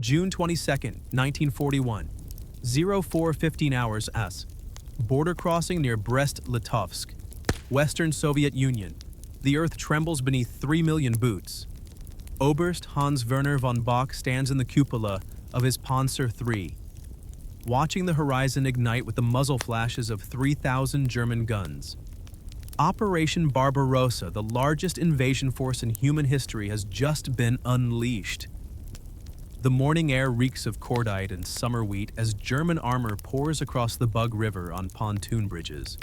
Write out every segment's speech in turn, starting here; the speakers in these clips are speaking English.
June 22, 1941, 04:15 hours S. Border crossing near Brest-Litovsk, Western Soviet Union. The earth trembles beneath 3 million boots. Oberst Hans Werner von Bock stands in the cupola of his Panzer III, watching the horizon ignite with the muzzle flashes of 3,000 German guns. Operation Barbarossa, the largest invasion force in human history, has just been unleashed. The morning air reeks of cordite and summer wheat as German armor pours across the Bug River on pontoon bridges,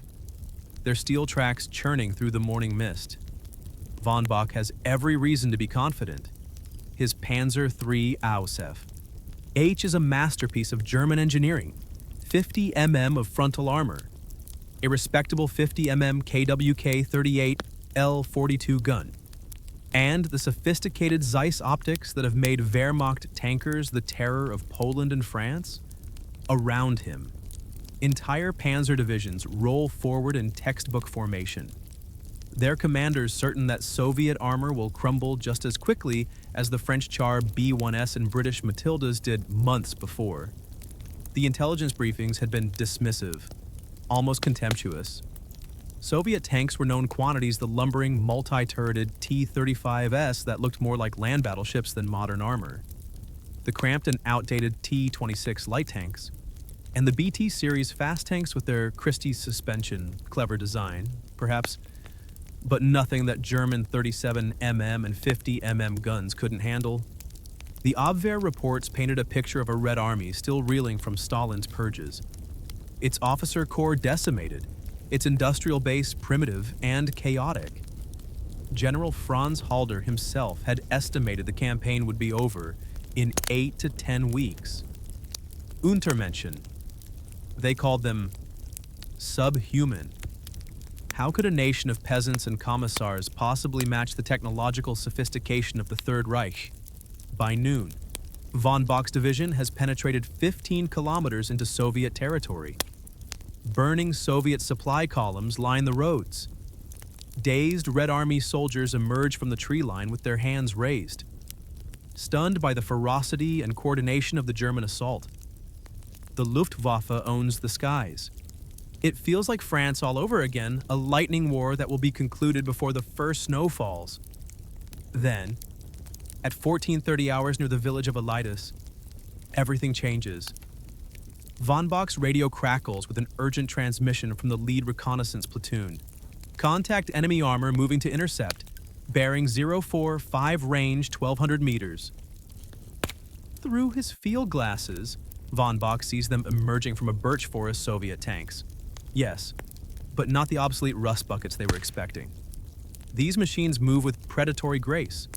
their steel tracks churning through the morning mist. Von Bock has every reason to be confident. His Panzer III Ausf. H is a masterpiece of German engineering, 50 mm of frontal armor, a respectable 50 mm KWK-38 L-42 gun, and the sophisticated Zeiss optics that have made Wehrmacht tankers the terror of Poland and France. Around him, entire panzer divisions roll forward in textbook formation, their commanders certain that Soviet armor will crumble just as quickly as the French Char B-1S and British Matildas did months before. The intelligence briefings had been dismissive, almost contemptuous. Soviet tanks were known quantities, the lumbering, multi-turreted T-35s that looked more like land battleships than modern armor, the cramped and outdated T-26 light tanks, and the BT series fast tanks with their Christie's suspension, clever design, perhaps, but nothing that German 37 mm and 50 mm guns couldn't handle. The Abwehr reports painted a picture of a Red Army still reeling from Stalin's purges, its officer corps decimated, its industrial base primitive and chaotic. General Franz Halder himself had estimated the campaign would be over in 8 to 10 weeks. Untermenschen. They called them subhuman. How could a nation of peasants and commissars possibly match the technological sophistication of the Third Reich? By noon, von Bock's division has penetrated 15 kilometers into Soviet territory. Burning Soviet supply columns line the roads. Dazed Red Army soldiers emerge from the tree line with their hands raised, stunned by the ferocity and coordination of the German assault. The Luftwaffe owns the skies. It feels like France all over again, a lightning war that will be concluded before the first snow falls. Then, at 14:30 hours near the village of Elitis, everything changes. Von Bock's radio crackles with an urgent transmission from the lead reconnaissance platoon. Contact enemy armor moving to intercept, bearing 045 range 1,200 meters. Through his field glasses, Von Bock sees them emerging from a birch forest Soviet tanks. Yes, but not the obsolete rust buckets they were expecting. These machines move with predatory grace,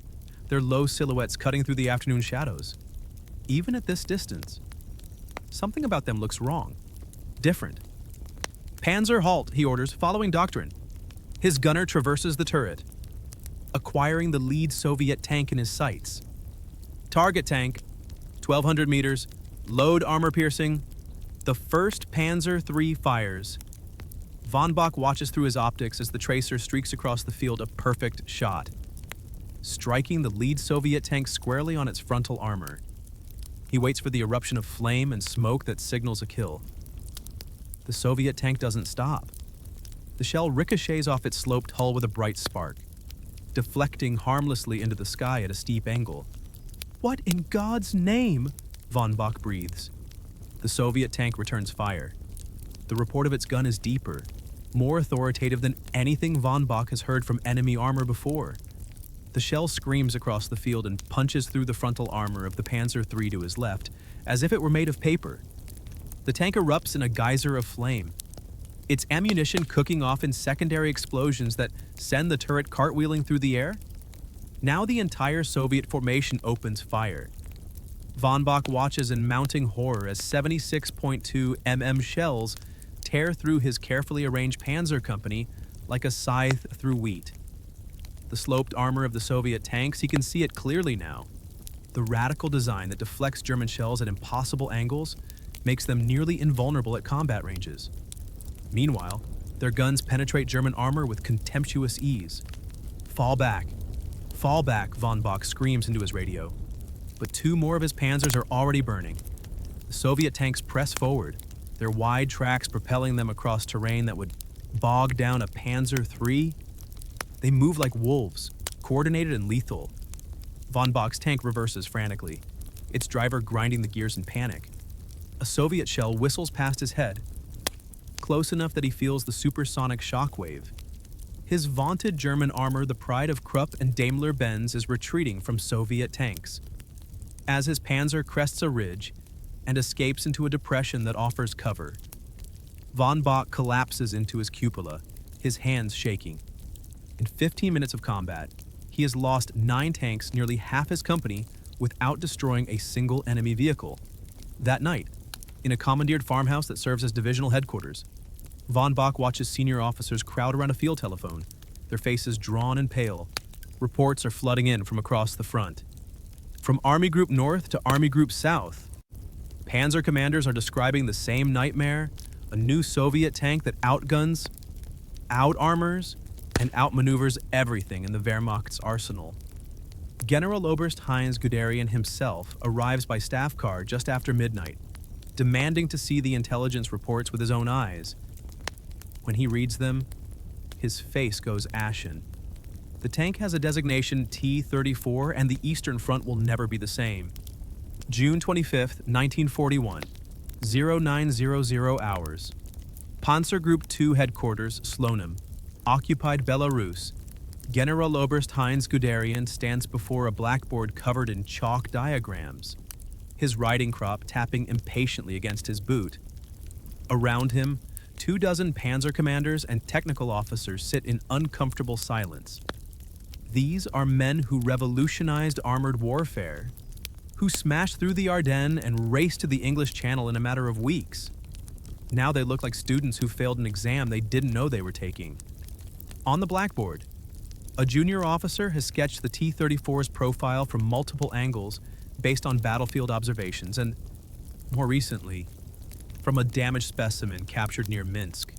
their low silhouettes cutting through the afternoon shadows. Even at this distance, something about them looks wrong, different. Panzer, halt, he orders, following doctrine. His gunner traverses the turret, acquiring the lead Soviet tank in his sights. Target tank, 1,200 meters, load armor piercing. The first Panzer III fires. Von Bock watches through his optics as the tracer streaks across the field, a perfect shot, striking the lead Soviet tank squarely on its frontal armor. He waits for the eruption of flame and smoke that signals a kill. The Soviet tank doesn't stop. The shell ricochets off its sloped hull with a bright spark, deflecting harmlessly into the sky at a steep angle. What in God's name? Von Bock breathes. The Soviet tank returns fire. The report of its gun is deeper, more authoritative than anything Von Bock has heard from enemy armor before. The shell screams across the field and punches through the frontal armor of the Panzer III to his left, as if it were made of paper. The tank erupts in a geyser of flame, its ammunition cooking off in secondary explosions that send the turret cartwheeling through the air. Now the entire Soviet formation opens fire. Von Bock watches in mounting horror as 76.2 mm shells tear through his carefully arranged panzer company like a scythe through wheat. The sloped armor of the Soviet tanks, he can see it clearly now. The radical design that deflects German shells at impossible angles makes them nearly invulnerable at combat ranges. Meanwhile, their guns penetrate German armor with contemptuous ease. Fall back, Von Bock screams into his radio. but two more of his panzers are already burning. The Soviet tanks press forward, their wide tracks propelling them across terrain that would bog down a Panzer III. They move like wolves, coordinated and lethal. Von Bock's tank reverses frantically, its driver grinding the gears in panic. A Soviet shell whistles past his head, close enough that he feels the supersonic shockwave. His vaunted German armor, the pride of Krupp and Daimler-Benz, is retreating from Soviet tanks. As his Panzer crests a ridge and escapes into a depression that offers cover, Von Bock collapses into his cupola, his hands shaking. In 15 minutes of combat, he has lost 9 tanks, nearly half his company, without destroying a single enemy vehicle. That night, in a commandeered farmhouse that serves as divisional headquarters, Von Bock watches senior officers crowd around a field telephone, their faces drawn and pale. Reports are flooding in from across the front. From Army Group North to Army Group South, Panzer commanders are describing the same nightmare, a new Soviet tank that outguns, out-armors, and outmaneuvers everything in the Wehrmacht's arsenal. General Oberst Heinz Guderian himself arrives by staff car just after midnight, demanding to see the intelligence reports with his own eyes. When he reads them, his face goes ashen. The tank has a designation T-34, and the Eastern Front will never be the same. June 25th, 1941, 0900 hours. Panzer Group 2 Headquarters, Slonim, occupied Belarus. General Oberst Heinz Guderian stands before a blackboard covered in chalk diagrams, his riding crop tapping impatiently against his boot. Around him, 24 panzer commanders and technical officers sit in uncomfortable silence. These are men who revolutionized armored warfare, who smashed through the Ardennes and raced to the English Channel in a matter of weeks. Now they look like students who failed an exam they didn't know they were taking. On the blackboard, a junior officer has sketched the T-34's profile from multiple angles based on battlefield observations and, more recently, from a damaged specimen captured near Minsk.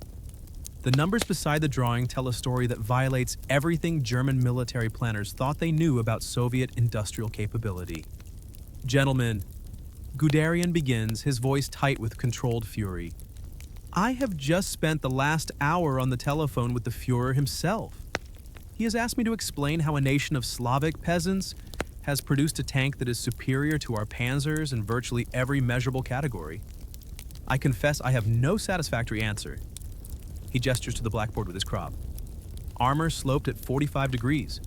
The numbers beside the drawing tell a story that violates everything German military planners thought they knew about Soviet industrial capability. Gentlemen, Guderian begins, his voice tight with controlled fury. I have just spent the last hour on the telephone with the Führer himself. He has asked me to explain how a nation of Slavic peasants has produced a tank that is superior to our panzers in virtually every measurable category. I confess I have no satisfactory answer. He gestures to the blackboard with his crop. Armor sloped at 45 degrees.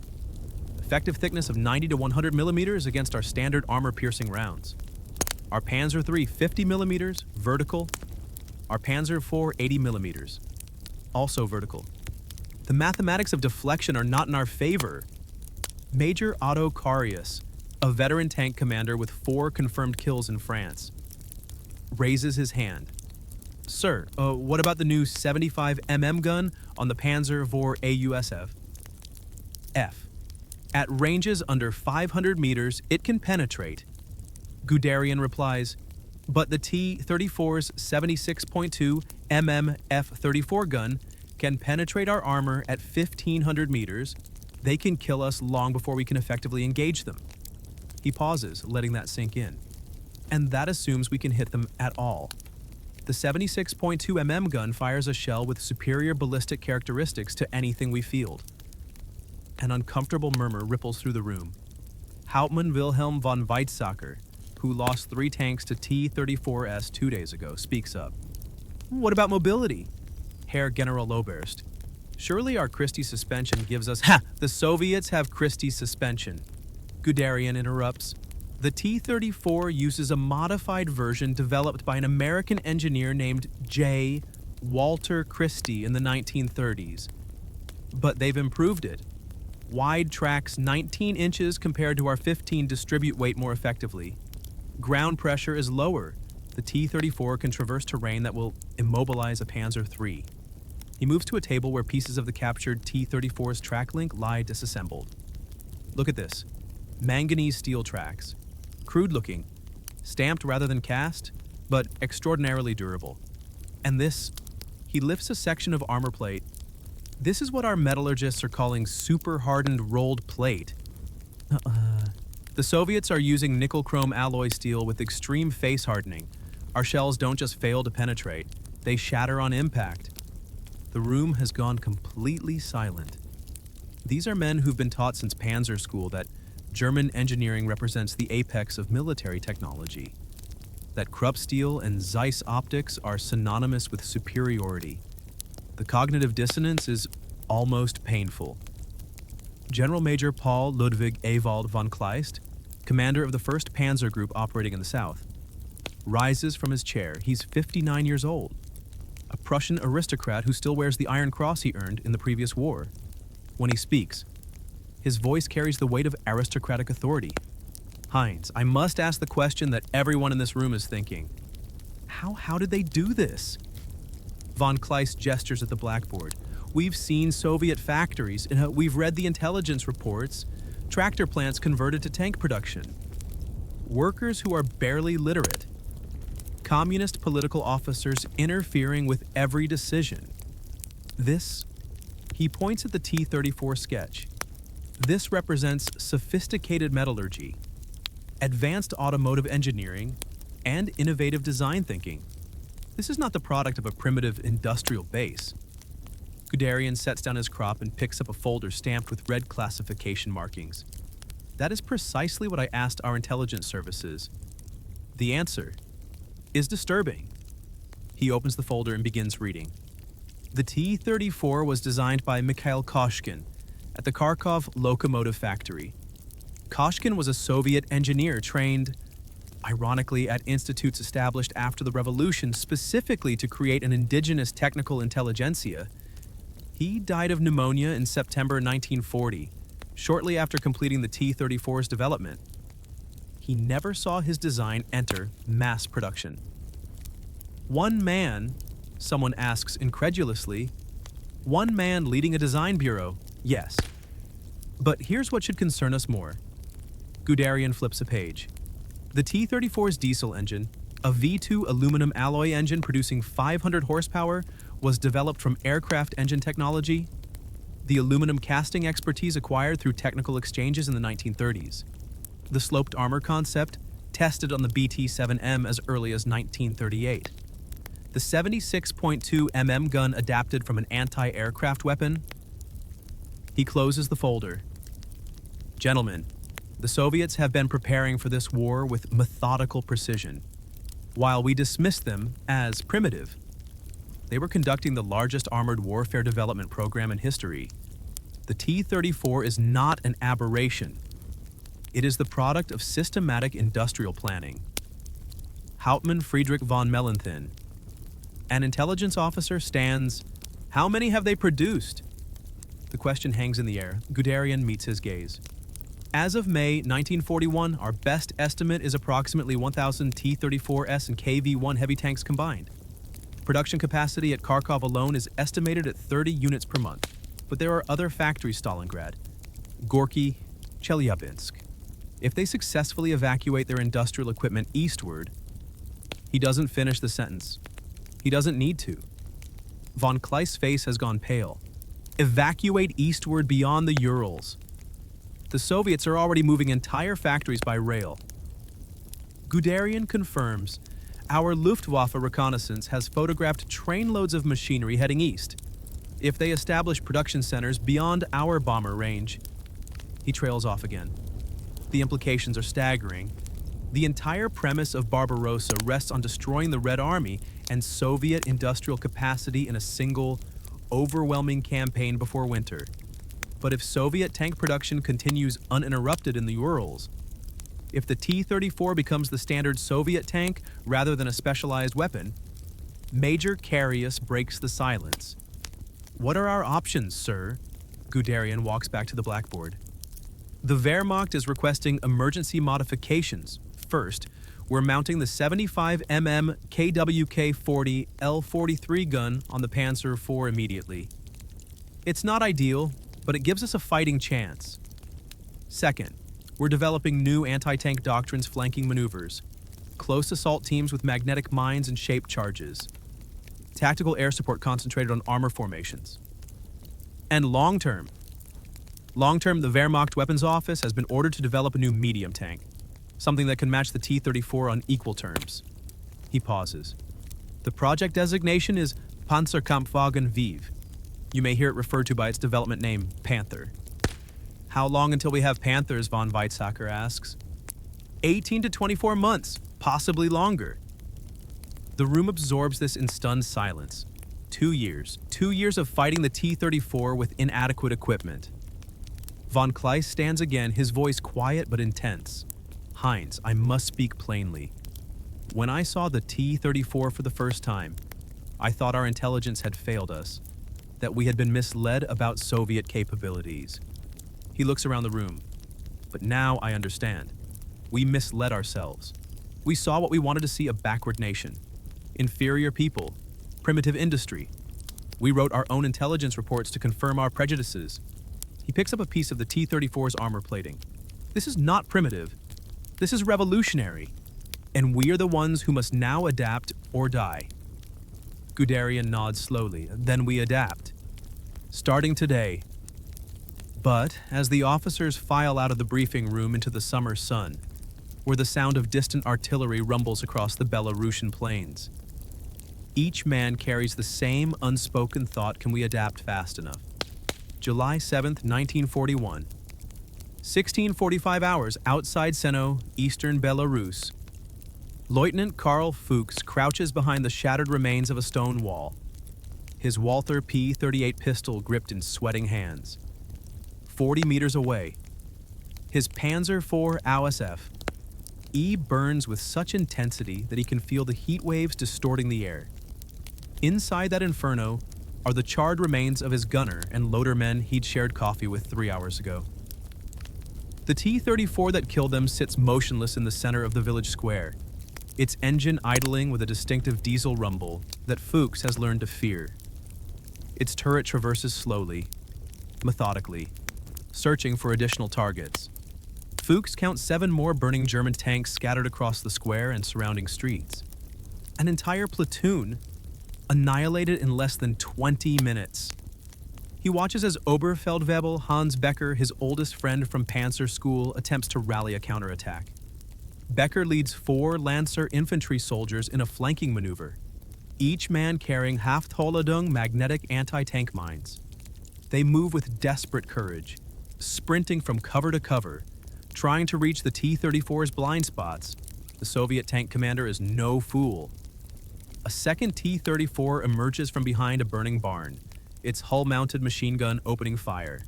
Effective thickness of 90 to 100 millimeters against our standard armor-piercing rounds. Our Panzer III 50 millimeters, vertical. Our Panzer IV 80 millimeters, also vertical. The mathematics of deflection are not in our favor. Major Otto Carius, a veteran tank commander with 4 confirmed kills in France, raises his hand. Sir, what about the new 75 gun on the Panzer IV AUSF? F. At ranges under 500 meters, it can penetrate. Guderian replies, but the T-34's 76.2 F-34 gun can penetrate our armor at 1,500 meters. They can kill us long before we can effectively engage them. He pauses, letting that sink in. And that assumes we can hit them at all. The 76.2 gun fires a shell with superior ballistic characteristics to anything we field. An uncomfortable murmur ripples through the room. Hauptmann Wilhelm von Weizsäcker, who lost 3 tanks to T-34s 2 days ago, speaks up. What about mobility? Herr Generaloberst. Surely our Christie suspension gives us— Ha! The Soviets have Christie suspension. Guderian interrupts. The T-34 uses a modified version developed by an American engineer named J. Walter Christie in the 1930s. But they've improved it. Wide tracks 19 inches compared to our 15 distribute weight more effectively. Ground pressure is lower. The T-34 can traverse terrain that will immobilize a Panzer III. He moves to a table where pieces of the captured T-34's track link lie disassembled. Look at this. Manganese steel tracks. Crude looking. Stamped rather than cast, but extraordinarily durable. And this, he lifts a section of armor plate. This is what our metallurgists are calling super hardened rolled plate. The Soviets are using nickel-chrome alloy steel with extreme face hardening. Our shells don't just fail to penetrate, they shatter on impact. The room has gone completely silent. These are men who've been taught since Panzer School that German engineering represents the apex of military technology, that Krupp steel and Zeiss optics are synonymous with superiority. The cognitive dissonance is almost painful. General Major Paul Ludwig Ewald von Kleist, commander of the 1st Panzer Group operating in the south, rises from his chair. He's 59 years old, a Prussian aristocrat who still wears the Iron Cross he earned in the previous war. When he speaks, his voice carries the weight of aristocratic authority. Heinz, I must ask the question that everyone in this room is thinking. How did they do this? Von Kleist gestures at the blackboard. We've seen Soviet factories, and we've read the intelligence reports, tractor plants converted to tank production. Workers who are barely literate. Communist political officers interfering with every decision. This, he points at the T-34 sketch. This represents sophisticated metallurgy, advanced automotive engineering, and innovative design thinking. This is not the product of a primitive industrial base. Guderian sets down his crop and picks up a folder stamped with red classification markings. That is precisely what I asked our intelligence services. The answer is disturbing. He opens the folder and begins reading. The T-34 was designed by Mikhail Koshkin at the Kharkov Locomotive Factory. Koshkin was a Soviet engineer trained, ironically, at institutes established after the revolution specifically to create an indigenous technical intelligentsia. He died of pneumonia in September 1940, shortly after completing the T-34's development. He never saw his design enter mass production. One man, someone asks incredulously, one man leading a design bureau, yes. But here's what should concern us more. Guderian flips a page. The T-34's diesel engine, a V2 aluminum alloy engine producing 500 horsepower, was developed from aircraft engine technology, the aluminum casting expertise acquired through technical exchanges in the 1930s. The sloped armor concept, tested on the BT-7M as early as 1938. The 76.2 mm gun adapted from an anti-aircraft weapon. He closes the folder. Gentlemen, the Soviets have been preparing for this war with methodical precision. While we dismiss them as primitive, they were conducting the largest armored warfare development program in history. The T-34 is not an aberration. It is the product of systematic industrial planning. Hauptmann Friedrich von Mellenthin, an intelligence officer, stands. How many have they produced? The question hangs in the air. Guderian meets his gaze. As of May 1941, our best estimate is approximately 1,000 T-34S and KV-1 heavy tanks combined. Production capacity at Kharkov alone is estimated at 30 units per month, but there are other factories Stalingrad, Gorky, Chelyabinsk. If they successfully evacuate their industrial equipment eastward, he doesn't finish the sentence. He doesn't need to. Von Kleist's face has gone pale. Evacuate eastward beyond the Urals. The Soviets are already moving entire factories by rail. Guderian confirms. Our Luftwaffe reconnaissance has photographed trainloads of machinery heading east. If they establish production centers beyond our bomber range, he trails off again. The implications are staggering. The entire premise of Barbarossa rests on destroying the Red Army and Soviet industrial capacity in a single, overwhelming campaign before winter. But if Soviet tank production continues uninterrupted in the Urals, if the T-34 becomes the standard Soviet tank rather than a specialized weapon, Major Carius breaks the silence. What are our options, sir? Guderian walks back to the blackboard. The Wehrmacht is requesting emergency modifications. First, we're mounting the 75 mm KWK-40 L-43 gun on the Panzer IV immediately. It's not ideal, but it gives us a fighting chance. Second, we're developing new anti-tank doctrines flanking maneuvers, close assault teams with magnetic mines and shape charges, tactical air support concentrated on armor formations. And long-term, Long-term, the Wehrmacht Weapons Office has been ordered to develop a new medium tank, something that can match the T-34 on equal terms. He pauses. The project designation is Panzerkampfwagen Vive. You may hear it referred to by its development name, Panther. How long until we have Panthers, von Weizsäcker asks. 18 to 24 months, possibly longer. The room absorbs this in stunned silence. 2 years. 2 years of fighting the T-34 with inadequate equipment. Von Kleist stands again, his voice quiet but intense. Heinz, I must speak plainly. When I saw the T-34 for the first time, I thought our intelligence had failed us, that we had been misled about Soviet capabilities. He looks around the room. But now I understand. We misled ourselves. We saw what we wanted to see: a backward nation, inferior people, primitive industry. We wrote our own intelligence reports to confirm our prejudices. He picks up a piece of the T-34's armor plating. This is not primitive. This is revolutionary. And we are the ones who must now adapt or die. Guderian nods slowly. Then we adapt. Starting today. But as the officers file out of the briefing room into the summer sun, where the sound of distant artillery rumbles across the Belarusian plains, each man carries the same unspoken thought: can we adapt fast enough? July 7th, 1941. 16:45 hours outside Seno, eastern Belarus. Lieutenant Karl Fuchs crouches behind the shattered remains of a stone wall, his Walther P-38 pistol gripped in sweating hands. 40 meters away, his Panzer IV AUSF E burns with such intensity that he can feel the heat waves distorting the air. Inside that inferno are the charred remains of his gunner and loader men he'd shared coffee with 3 hours ago. The T-34 that killed them sits motionless in the center of the village square, its engine idling with a distinctive diesel rumble that Fuchs has learned to fear. Its turret traverses slowly, methodically, searching for additional targets. Fuchs counts 7 more burning German tanks scattered across the square and surrounding streets. An entire platoon annihilated in less than 20 minutes. He watches as Oberfeldwebel Hans Becker, his oldest friend from Panzer School, attempts to rally a counterattack. Becker leads 4 Lancer infantry soldiers in a flanking maneuver, each man carrying Haftholladung magnetic anti-tank mines. They move with desperate courage, sprinting from cover to cover, trying to reach the T-34's blind spots. The Soviet tank commander is no fool. A second T-34 emerges from behind a burning barn, its hull-mounted machine gun opening fire.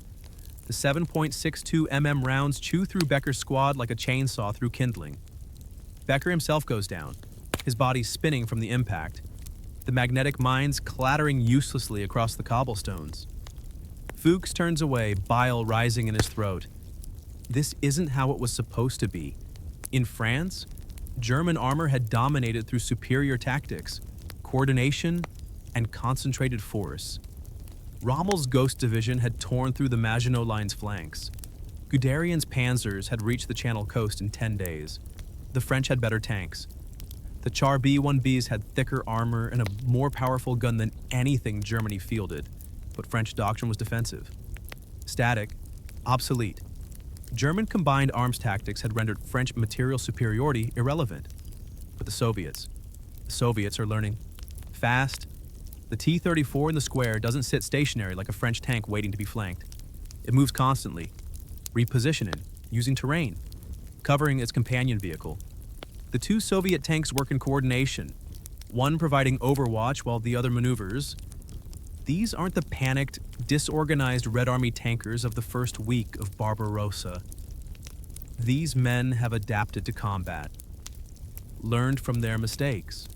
The 7.62 mm rounds chew through Becker's squad like a chainsaw through kindling. Becker himself goes down, his body spinning from the impact, the magnetic mines clattering uselessly across the cobblestones. Fuchs turns away, bile rising in his throat. This isn't how it was supposed to be. In France, German armor had dominated through superior tactics, coordination, and concentrated force. Rommel's Ghost Division had torn through the Maginot Line's flanks. Guderian's panzers had reached the Channel coast in 10 days. The French had better tanks. The Char B-1Bs had thicker armor and a more powerful gun than anything Germany fielded, but French doctrine was defensive. Static, obsolete. German combined arms tactics had rendered French material superiority irrelevant. But the Soviets are learning. Fast. The T-34 in the square doesn't sit stationary like a French tank waiting to be flanked. It moves constantly, repositioning, using terrain, covering its companion vehicle. The 2 Soviet tanks work in coordination, one providing overwatch while the other maneuvers. These aren't the panicked, disorganized Red Army tankers of the first week of Barbarossa. These men have adapted to combat, learned from their mistakes,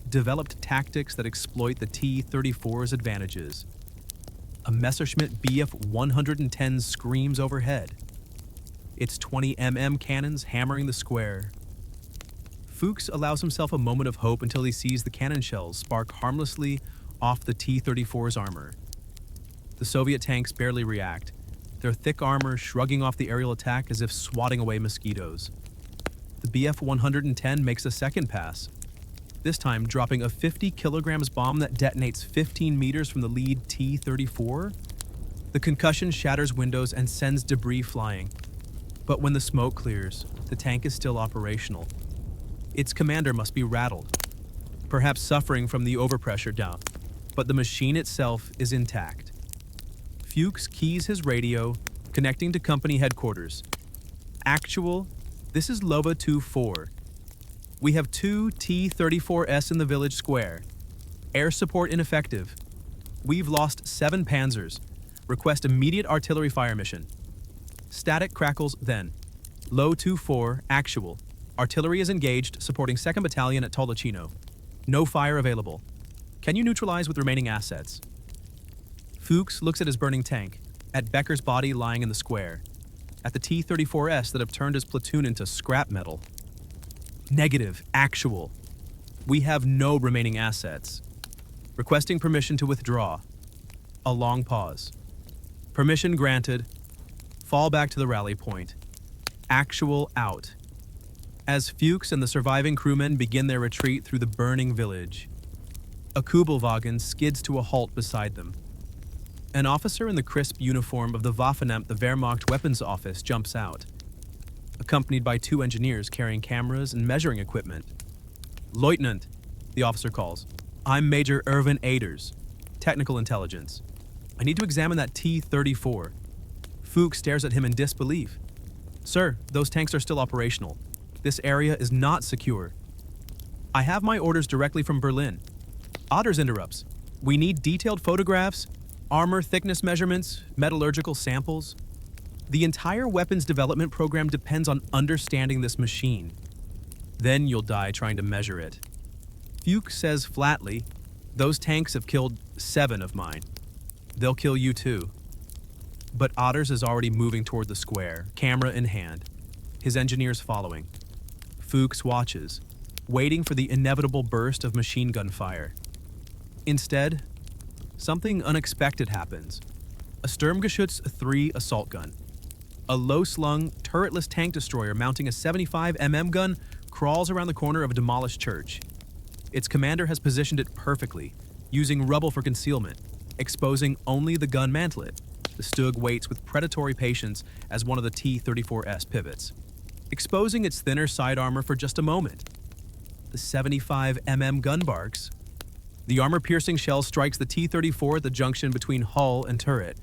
developed tactics that exploit the T-34's advantages. A Messerschmitt Bf 110 screams overhead, its 20 mm cannons hammering the square. Fuchs allows himself a moment of hope until he sees the cannon shells spark harmlessly off the T-34's armor. The Soviet tanks barely react, their thick armor shrugging off the aerial attack as if swatting away mosquitoes. The Bf 110 makes a second pass, this time dropping a 50 kilograms bomb that detonates 15 meters from the lead T-34. The The concussion shatters windows and sends debris flying. But when the smoke clears, the tank is still operational. Its commander must be rattled, perhaps suffering from the overpressure down, but the machine itself is intact. Fuchs keys his radio, connecting to company headquarters. Actual, this is LOVA 2-4. We have 2 T-34s in the village square. Air support ineffective. We've lost 7 panzers. Request immediate artillery fire mission. Static crackles then. Low 2-4, actual. Artillery is engaged, supporting 2nd Battalion at Tolocino. No fire available. Can you neutralize with remaining assets? Fuchs looks at his burning tank, at Becker's body lying in the square, at the T-34s that have turned his platoon into scrap metal. Negative, actual. We have no remaining assets. Requesting permission to withdraw. A long pause. Permission granted. Fall back to the rally point. Actual out. As Fuchs and the surviving crewmen begin their retreat through the burning village, a Kubelwagen skids to a halt beside them. An officer in the crisp uniform of the Waffenamt, the Wehrmacht weapons office, jumps out, accompanied by 2 engineers carrying cameras and measuring equipment. Lieutenant, the officer calls. I'm Major Irvin Aders, Technical Intelligence. I need to examine that T-34. Fuchs stares at him in disbelief. Sir, those tanks are still operational. This area is not secure. I have my orders directly from Berlin. Aders interrupts. We need detailed photographs, armor thickness measurements, metallurgical samples. The entire weapons development program depends on understanding this machine. Then you'll die trying to measure it. Fuchs says flatly, those tanks have killed 7 of mine. They'll kill you too. But Aders is already moving toward the square, camera in hand, his engineers following. Fuchs watches, waiting for the inevitable burst of machine gun fire. Instead, something unexpected happens. A Sturmgeschütz 3 assault gun. A low-slung, turretless tank destroyer mounting a 75mm gun crawls around the corner of a demolished church. Its commander has positioned it perfectly, using rubble for concealment, exposing only the gun mantlet. The Stug waits with predatory patience as one of the T-34s pivots, exposing its thinner side armor for just a moment. The 75mm gun barks. The armor-piercing shell strikes the T-34 at the junction between hull and turret.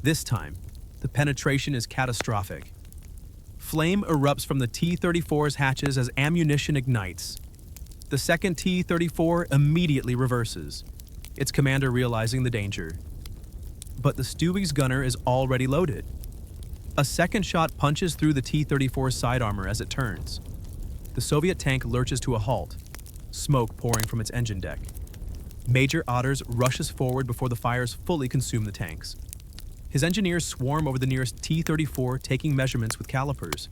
This time, the penetration is catastrophic. Flame erupts from the T-34's hatches as ammunition ignites. The second T-34 immediately reverses, its commander realizing the danger. But the Stug's gunner is already loaded. A second shot punches through the T-34's side armor as it turns. The Soviet tank lurches to a halt, smoke pouring from its engine deck. Major Aders rushes forward before the fires fully consume the tanks. His engineers swarm over the nearest T-34, taking measurements with calipers,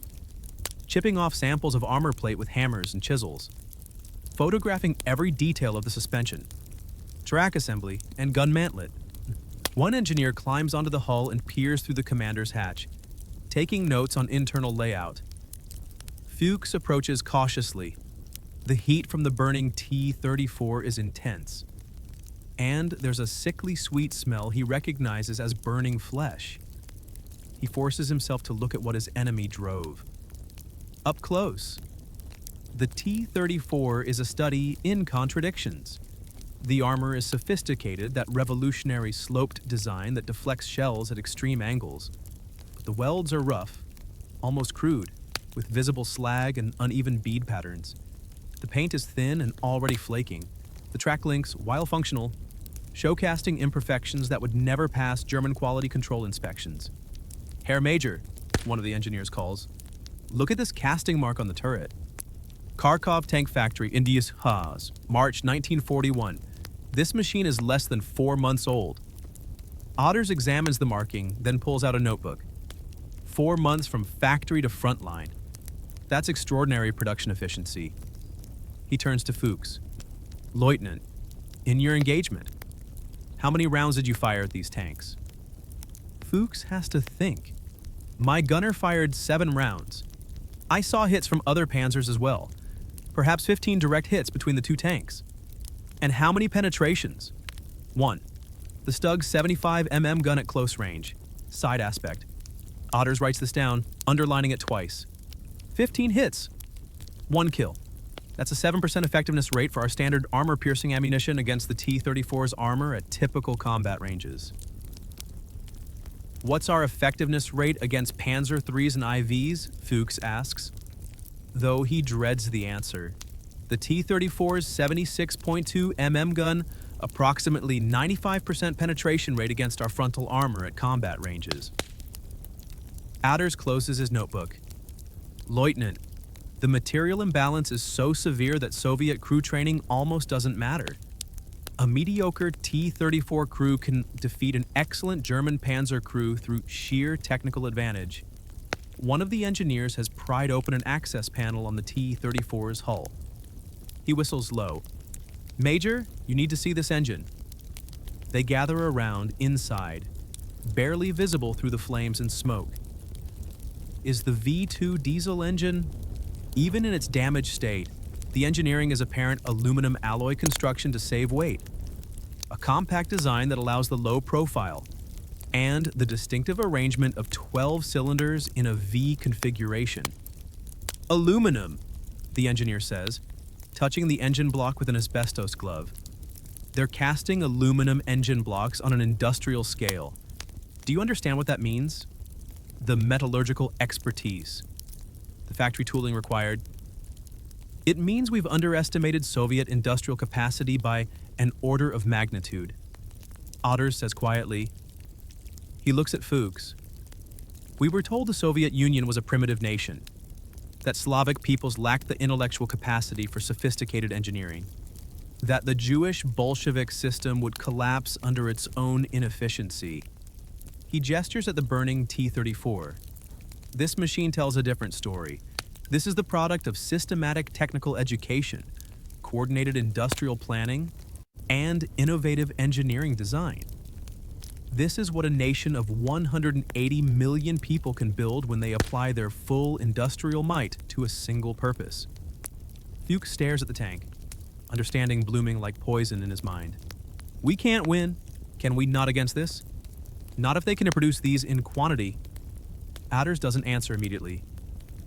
chipping off samples of armor plate with hammers and chisels, photographing every detail of the suspension, track assembly, and gun mantlet. One engineer climbs onto the hull and peers through the commander's hatch, taking notes on internal layout. Fuchs approaches cautiously. The heat from the burning T-34 is intense, and there's a sickly sweet smell he recognizes as burning flesh. He forces himself to look at what his enemy drove. Up close, the T-34 is a study in contradictions. The armor is sophisticated, that revolutionary sloped design that deflects shells at extreme angles. But the welds are rough, almost crude, with visible slag and uneven bead patterns. The paint is thin and already flaking. The track links, while functional, show casting imperfections that would never pass German quality control inspections. Herr Major, one of the engineers calls, look at this casting mark on the turret. Kharkov Tank Factory, Indias Haas, March 1941. This machine is less than 4 months old. Aders examines the marking, then pulls out a notebook. 4 months from factory to front line. That's extraordinary production efficiency. He turns to Fuchs. Lieutenant, in your engagement, how many rounds did you fire at these tanks? Fuchs has to think. My gunner fired 7 rounds. I saw hits from other panzers as well. Perhaps 15 direct hits between the 2 tanks. And how many penetrations? 1. The Stug's 75mm gun at close range. Side aspect. Otters writes this down, underlining it twice. 15 hits. 1 kill. That's a 7% effectiveness rate for our standard armor-piercing ammunition against the T-34's armor at typical combat ranges. What's our effectiveness rate against Panzer IIIs and IVs? Fuchs asks. Though he dreads the answer. The T-34's 76.2 mm gun, approximately 95% penetration rate against our frontal armor at combat ranges. Adders closes his notebook. Lieutenant, the material imbalance is so severe that Soviet crew training almost doesn't matter. A mediocre T-34 crew can defeat an excellent German Panzer crew through sheer technical advantage. One of the engineers has pried open an access panel on the T-34's hull. He whistles low. Major, you need to see this engine. They gather around inside, barely visible through the flames and smoke. Is the V2 diesel engine? Even in its damaged state, the engineering is apparent aluminum alloy construction to save weight, a compact design that allows the low profile, and the distinctive arrangement of 12 cylinders in a V configuration. Aluminum, the engineer says, touching the engine block with an asbestos glove. They're casting aluminum engine blocks on an industrial scale. Do you understand what that means? The metallurgical expertise, the factory tooling required. It means we've underestimated Soviet industrial capacity by an order of magnitude. Otters says quietly. He looks at Fuchs. We were told the Soviet Union was a primitive nation, that Slavic peoples lacked the intellectual capacity for sophisticated engineering, that the Jewish Bolshevik system would collapse under its own inefficiency. He gestures at the burning T-34. This machine tells a different story. This is the product of systematic technical education, coordinated industrial planning, and innovative engineering design. This is what a nation of 180 million people can build when they apply their full industrial might to a single purpose. Fuchs stares at the tank, understanding blooming like poison in his mind. We can't win. Can we not against this? Not if they can produce these in quantity. Adders doesn't answer immediately.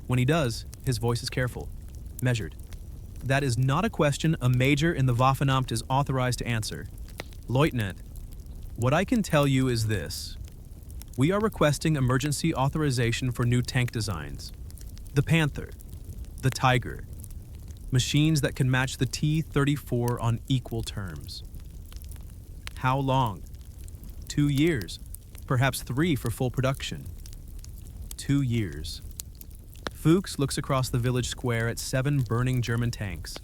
When he does, his voice is careful, measured. That is not a question a major in the Waffenamt is authorized to answer. Lieutenant, what I can tell you is this. We are requesting emergency authorization for new tank designs. The Panther, the Tiger, machines that can match the T-34 on equal terms. How long? 2 years, perhaps 3 for full production. 2 years. Fuchs looks across the village square at 7 burning German tanks,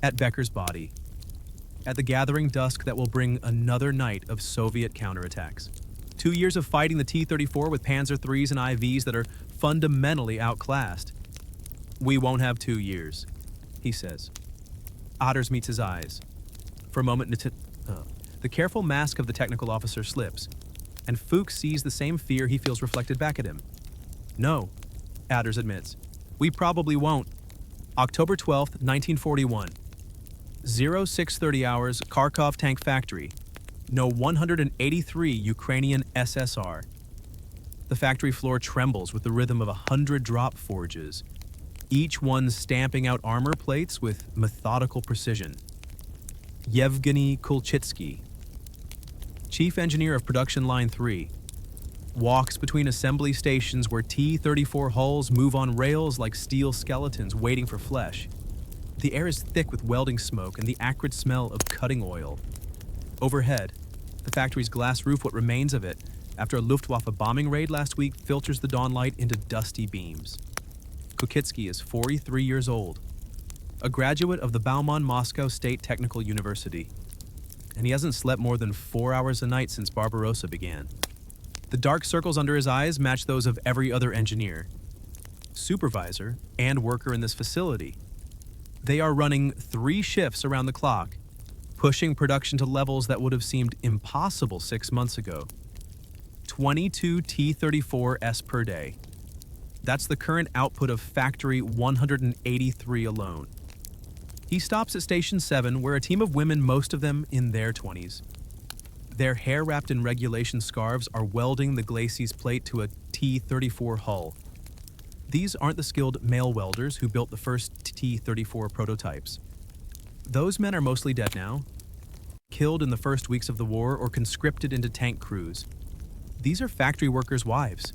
at Becker's body, at the gathering dusk that will bring another night of Soviet counterattacks. 2 years of fighting the T-34 with Panzer IIIs and IVs that are fundamentally outclassed. We won't have 2 years, he says. Otters meets his eyes. For a moment, the careful mask of the technical officer slips, and Fuchs sees the same fear he feels reflected back at him. No, Adders admits. We probably won't. October 12th, 1941. 0630 hours, Kharkov Tank Factory. No 183 Ukrainian SSR. The factory floor trembles with the rhythm of 100 drop forges, each one stamping out armor plates with methodical precision. Yevgeny Kulchitsky, chief engineer of Production Line 3, walks between assembly stations where T-34 hulls move on rails like steel skeletons waiting for flesh. The air is thick with welding smoke and the acrid smell of cutting oil. Overhead, the factory's glass roof, what remains of it, after a Luftwaffe bombing raid last week, filters the dawn light into dusty beams. Kulchitsky is 43 years old, a graduate of the Bauman Moscow State Technical University, and he hasn't slept more than 4 hours a night since Barbarossa began. The dark circles under his eyes match those of every other engineer, supervisor, and worker in this facility. They are running 3 shifts around the clock, pushing production to levels that would have seemed impossible 6 months ago. 22 T-34s per day. That's the current output of Factory 183 alone. He stops at Station 7, where a team of women, most of them in their 20s. Their hair wrapped in regulation scarves are welding the glacis plate to a T-34 hull. These aren't the skilled male welders who built the first T-34 prototypes. Those men are mostly dead now, killed in the first weeks of the war or conscripted into tank crews. These are factory workers' wives,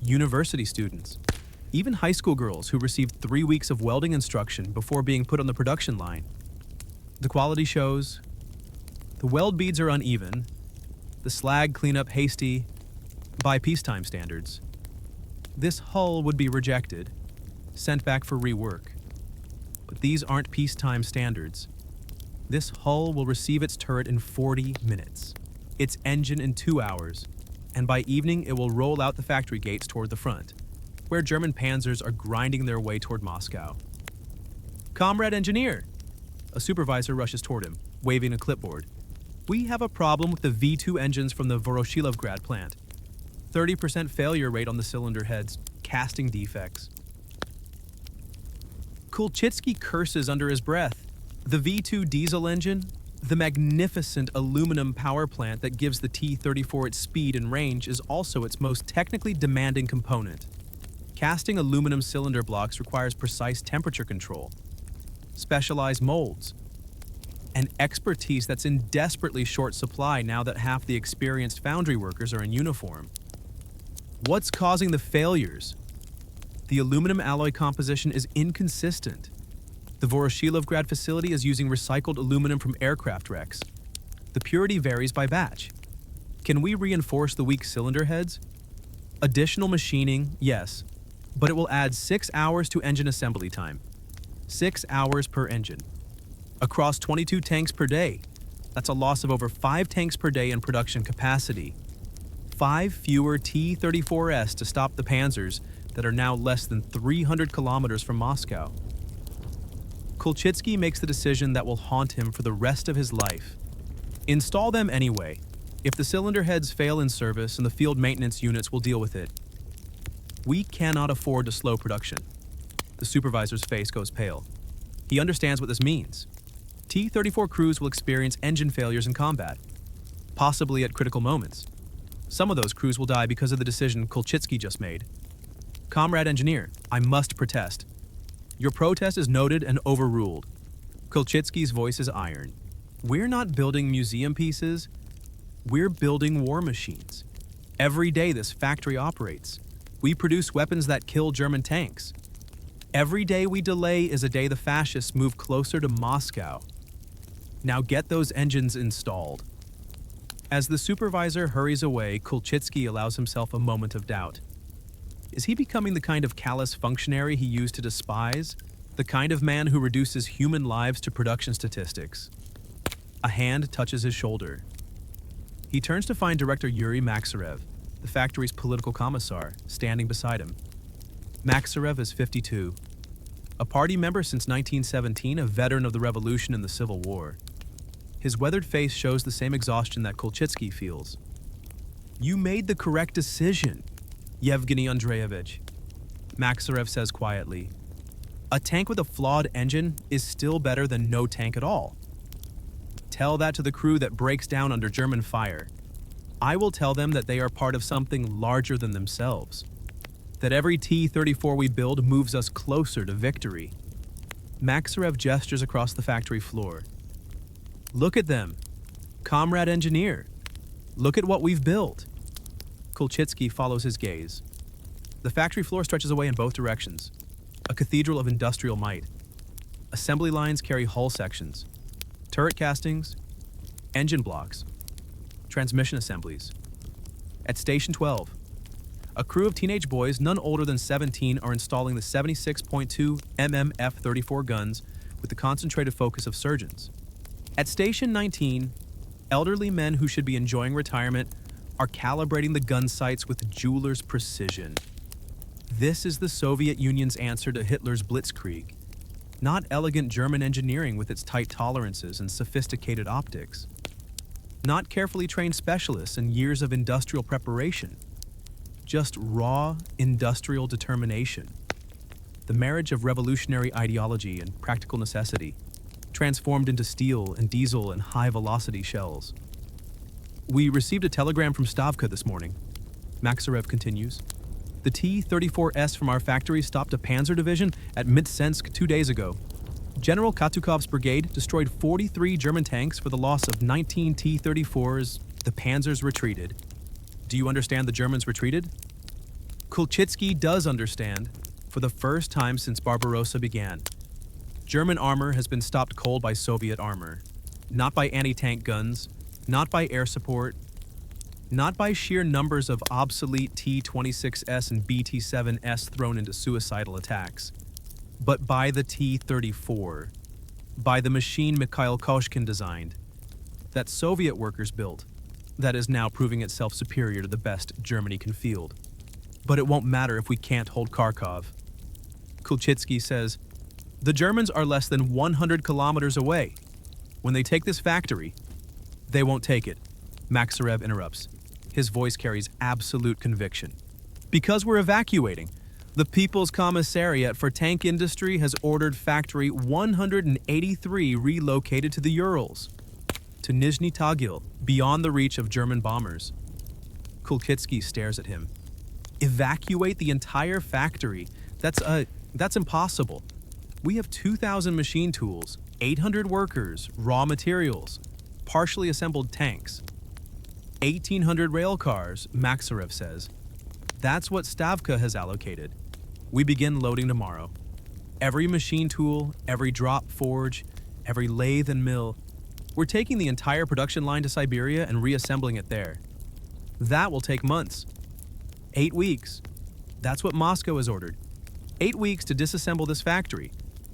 university students, even high school girls who received 3 weeks of welding instruction before being put on the production line. The quality shows. The weld beads are uneven, the slag cleanup hasty by peacetime standards. This hull would be rejected, sent back for rework. But these aren't peacetime standards. This hull will receive its turret in 40 minutes, its engine in 2 hours, and by evening it will roll out the factory gates toward the front, where German panzers are grinding their way toward Moscow. "Comrade engineer!" A supervisor rushes toward him, waving a clipboard. "We have a problem with the V2 engines from the Voroshilovgrad plant. 30% failure rate on the cylinder heads, casting defects." Kulchitsky curses under his breath. The V2 diesel engine, the magnificent aluminum power plant that gives the T-34 its speed and range, is also its most technically demanding component. Casting aluminum cylinder blocks requires precise temperature control, specialized molds, and expertise that's in desperately short supply now that half the experienced foundry workers are in uniform. What's causing the failures? The aluminum alloy composition is inconsistent. The Voroshilovgrad facility is using recycled aluminum from aircraft wrecks. The purity varies by batch. Can we reinforce the weak cylinder heads? Additional machining, yes, but it will add 6 hours to engine assembly time. 6 hours per engine. Across 22 tanks per day, that's a loss of over 5 tanks per day in production capacity. 5 fewer T-34s to stop the panzers that are now less than 300 kilometers from Moscow. Kulchitsky makes the decision that will haunt him for the rest of his life. Install them anyway. If the cylinder heads fail in service, and the field maintenance units will deal with it. We cannot afford to slow production. The supervisor's face goes pale. He understands what this means. T-34 crews will experience engine failures in combat, possibly at critical moments. Some of those crews will die because of the decision Kulchitsky just made. "Comrade engineer, I must protest. Your protest is noted and overruled." Kulchitsky's voice is iron. "We're not building museum pieces. We're building war machines. Every day this factory operates. We produce weapons that kill German tanks. Every day we delay is a day the fascists move closer to Moscow. Now get those engines installed." As the supervisor hurries away, Kulchitsky allows himself a moment of doubt. Is he becoming the kind of callous functionary he used to despise? The kind of man who reduces human lives to production statistics? A hand touches his shoulder. He turns to find Director Yuri Maksarev, the factory's political commissar, standing beside him. Maksarev is 52. A party member since 1917, a veteran of the revolution and the Civil War. His weathered face shows the same exhaustion that Kulchitsky feels. "You made the correct decision, Yevgeny Andreevich," Maksarev says quietly. "A tank with a flawed engine is still better than no tank at all. Tell that to the crew that breaks down under German fire. I will tell them that they are part of something larger than themselves. That every T-34 we build moves us closer to victory." Maksarev gestures across the factory floor. "Look at them. Comrade engineer. Look at what we've built." Kulchitsky follows his gaze. The factory floor stretches away in both directions. A cathedral of industrial might. Assembly lines carry hull sections, turret castings, engine blocks, transmission assemblies. At Station 12, a crew of teenage boys, none older than 17, are installing the 76.2 mm F-34 guns with the concentrated focus of surgeons. At Station 19, elderly men who should be enjoying retirement are calibrating the gun sights with jeweler's precision. This is the Soviet Union's answer to Hitler's blitzkrieg, not elegant German engineering with its tight tolerances and sophisticated optics, not carefully trained specialists and years of industrial preparation, just raw industrial determination. The marriage of revolutionary ideology and practical necessity, transformed into steel and diesel and high-velocity shells. We received a telegram from Stavka this morning. Maksarev continues. The T-34S from our factory stopped a panzer division at Mitsensk 2 days ago. General Katukov's brigade destroyed 43 German tanks for the loss of 19 T-34s. The panzers retreated. Do you understand the Germans retreated? Kulchitsky does understand, for the first time since Barbarossa began. German armor has been stopped cold by Soviet armor. Not by anti-tank guns, not by air support, not by sheer numbers of obsolete T-26S and BT-7S thrown into suicidal attacks, but by the T-34, by the machine Mikhail Koshkin designed, that Soviet workers built, that is now proving itself superior to the best Germany can field. But it won't matter if we can't hold Kharkov. Kulchitsky says, the Germans are less than 100 kilometers away. When they take this factory, they won't take it. Maksarev interrupts. His voice carries absolute conviction. Because we're evacuating, the People's Commissariat for Tank Industry has ordered Factory 183 relocated to the Urals, to Nizhny Tagil, beyond the reach of German bombers. Kulchitsky stares at him. Evacuate the entire factory? That's impossible. We have 2,000 machine tools, 800 workers, raw materials, partially assembled tanks, 1,800 rail cars, Maksarev says. That's what Stavka has allocated. We begin loading tomorrow. Every machine tool, every drop forge, every lathe and mill. We're taking the entire production line to Siberia and reassembling it there. That will take months. 8 weeks. That's what Moscow has ordered. 8 weeks to disassemble this factory,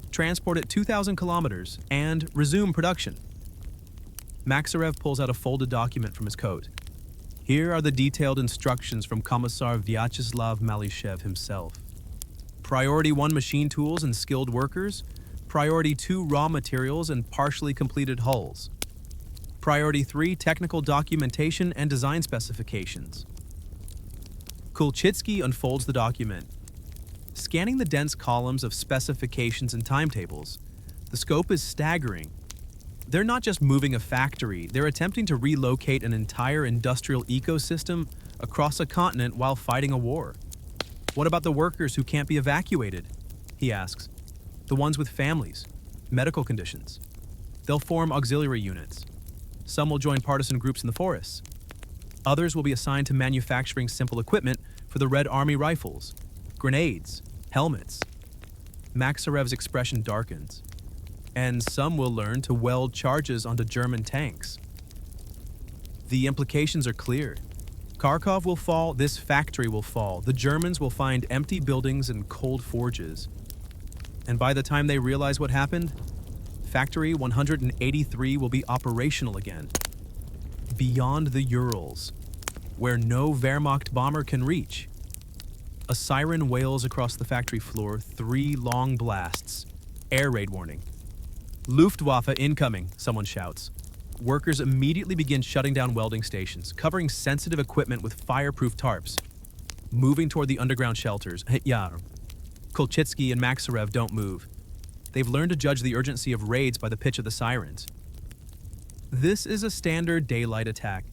transport it 2,000 kilometers, and resume production. Maksarev pulls out a folded document from his coat. Here are the detailed instructions from Commissar Vyacheslav Malishev himself. Priority 1 machine tools and skilled workers. Priority 2 raw materials and partially completed hulls. Priority 3 technical documentation and design specifications. Kulchitsky unfolds the document. Scanning the dense columns of specifications and timetables, the scope is staggering. They're not just moving a factory, they're attempting to relocate an entire industrial ecosystem across a continent while fighting a war. What about the workers who can't be evacuated? He asks. The ones with families, medical conditions. They'll form auxiliary units. Some will join partisan groups in the forests. Others will be assigned to manufacturing simple equipment for the Red Army rifles, grenades, helmets. Maksarev's expression darkens. And some will learn to weld charges onto German tanks. The implications are clear. Kharkov will fall, this factory will fall, the Germans will find empty buildings and cold forges. And by the time they realize what happened, Factory 183 will be operational again. Beyond the Urals, where no Wehrmacht bomber can reach. A siren wails across the factory floor, 3 long blasts. Air raid warning. Luftwaffe incoming, someone shouts. Workers immediately begin shutting down welding stations, covering sensitive equipment with fireproof tarps. Moving toward the underground shelters. Yeah. Kulchitsky and Maksarev don't move. They've learned to judge the urgency of raids by the pitch of the sirens. This is a standard daylight attack.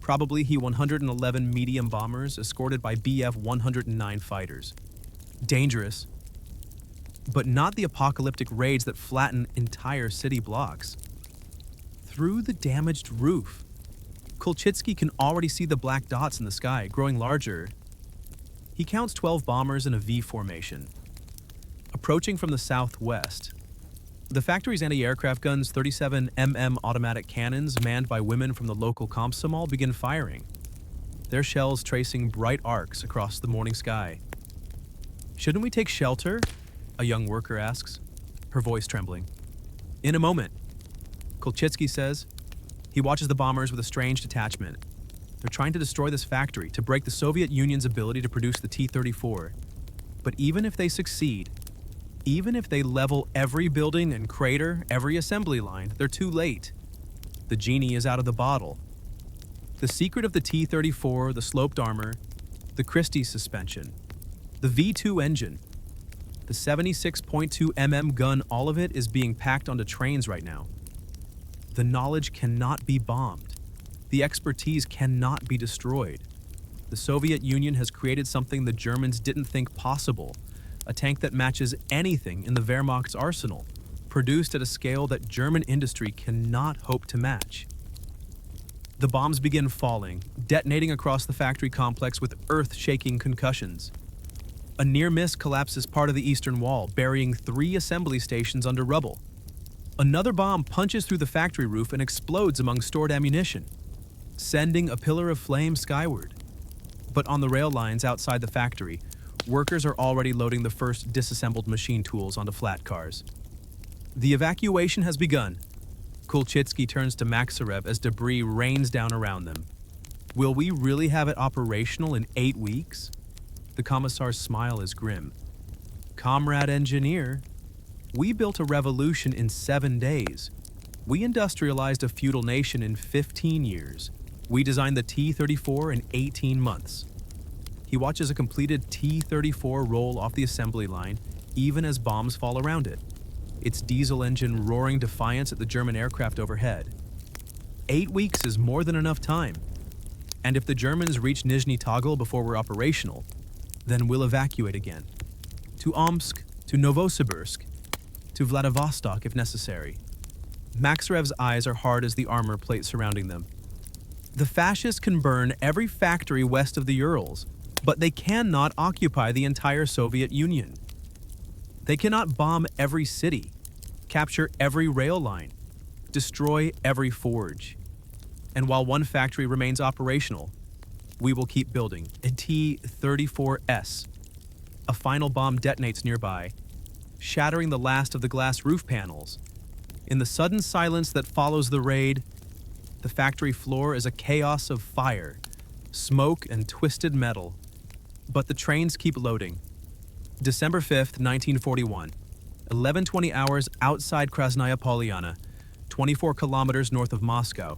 Probably He-111 medium bombers escorted by Bf-109 fighters. Dangerous, but not the apocalyptic raids that flatten entire city blocks. Through the damaged roof, Kulchitsky can already see the black dots in the sky, growing larger. He counts 12 bombers in a V formation. Approaching from the southwest, the factory's anti-aircraft guns, 37 mm automatic cannons manned by women from the local Komsomol, begin firing, their shells tracing bright arcs across the morning sky. Shouldn't we take shelter? A young worker asks, her voice trembling. In a moment, Kulchitsky says. He watches the bombers with a strange detachment. They're trying to destroy this factory, to break the Soviet Union's ability to produce the T-34. But even if they succeed, even if they level every building and crater every assembly line, they're too late. The genie is out of the bottle. The secret of the T-34, the sloped armor, the Christie suspension, the V2 engine, the 76.2 mm gun, all of it is being packed onto trains right now. The knowledge cannot be bombed. The expertise cannot be destroyed. The Soviet Union has created something the Germans didn't think possible, a tank that matches anything in the Wehrmacht's arsenal, produced at a scale that German industry cannot hope to match. The bombs begin falling, detonating across the factory complex with earth-shaking concussions. A near miss collapses part of the eastern wall, burying 3 assembly stations under rubble. Another bomb punches through the factory roof and explodes among stored ammunition, sending a pillar of flame skyward. But on the rail lines outside the factory, workers are already loading the first disassembled machine tools onto flat cars. The evacuation has begun. Kulchitsky turns to Maksarev as debris rains down around them. Will we really have it operational in 8 weeks? The commissar's smile is grim. Comrade engineer, we built a revolution in 7 days. We industrialized a feudal nation in 15 years. We designed the T-34 in 18 months. He watches a completed T-34 roll off the assembly line, even as bombs fall around it, its diesel engine roaring defiance at the German aircraft overhead. 8 weeks is more than enough time. And if the Germans reach Nizhny Tagil before we're operational, then we'll evacuate again. To Omsk, to Novosibirsk, to Vladivostok if necessary. Maksarev's eyes are hard as the armor plate surrounding them. The fascists can burn every factory west of the Urals, but they cannot occupy the entire Soviet Union. They cannot bomb every city, capture every rail line, destroy every forge. And while one factory remains operational, we will keep building a T-34S. A final bomb detonates nearby, shattering the last of the glass roof panels. In the sudden silence that follows the raid, the factory floor is a chaos of fire, smoke, and twisted metal. But the trains keep loading. December 5th, 1941, 11:20 hours outside Krasnaya Polyana, 24 kilometers north of Moscow.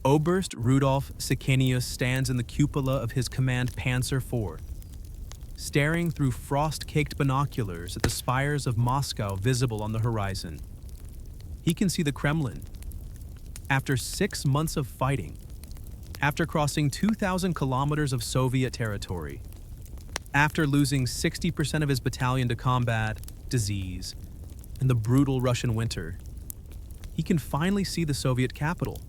Oberst Rudolf Sikenius stands in the cupola of his command Panzer IV, staring through frost-caked binoculars at the spires of Moscow visible on the horizon. He can see the Kremlin. After 6 months of fighting, after crossing 2,000 kilometers of Soviet territory, after losing 60% of his battalion to combat, disease, and the brutal Russian winter, he can finally see the Soviet capital,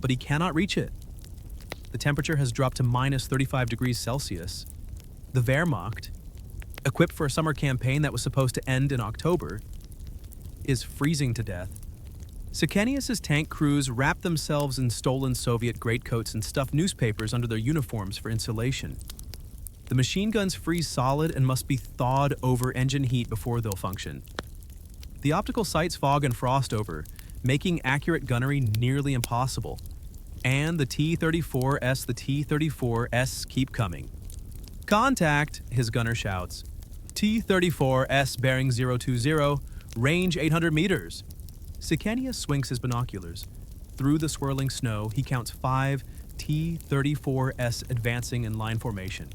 but he cannot reach it. The temperature has dropped to minus 35 degrees Celsius. The Wehrmacht, equipped for a summer campaign that was supposed to end in October, is freezing to death. Sikenius's tank crews wrap themselves in stolen Soviet greatcoats and stuff newspapers under their uniforms for insulation. The machine guns freeze solid and must be thawed over engine heat before they'll function. The optical sights fog and frost over, making accurate gunnery nearly impossible. And the T-34S keep coming. Contact, his gunner shouts. T-34S bearing 020, range 800 meters. Sikenius swings his binoculars. Through the swirling snow, he counts 5 T-34S advancing in line formation,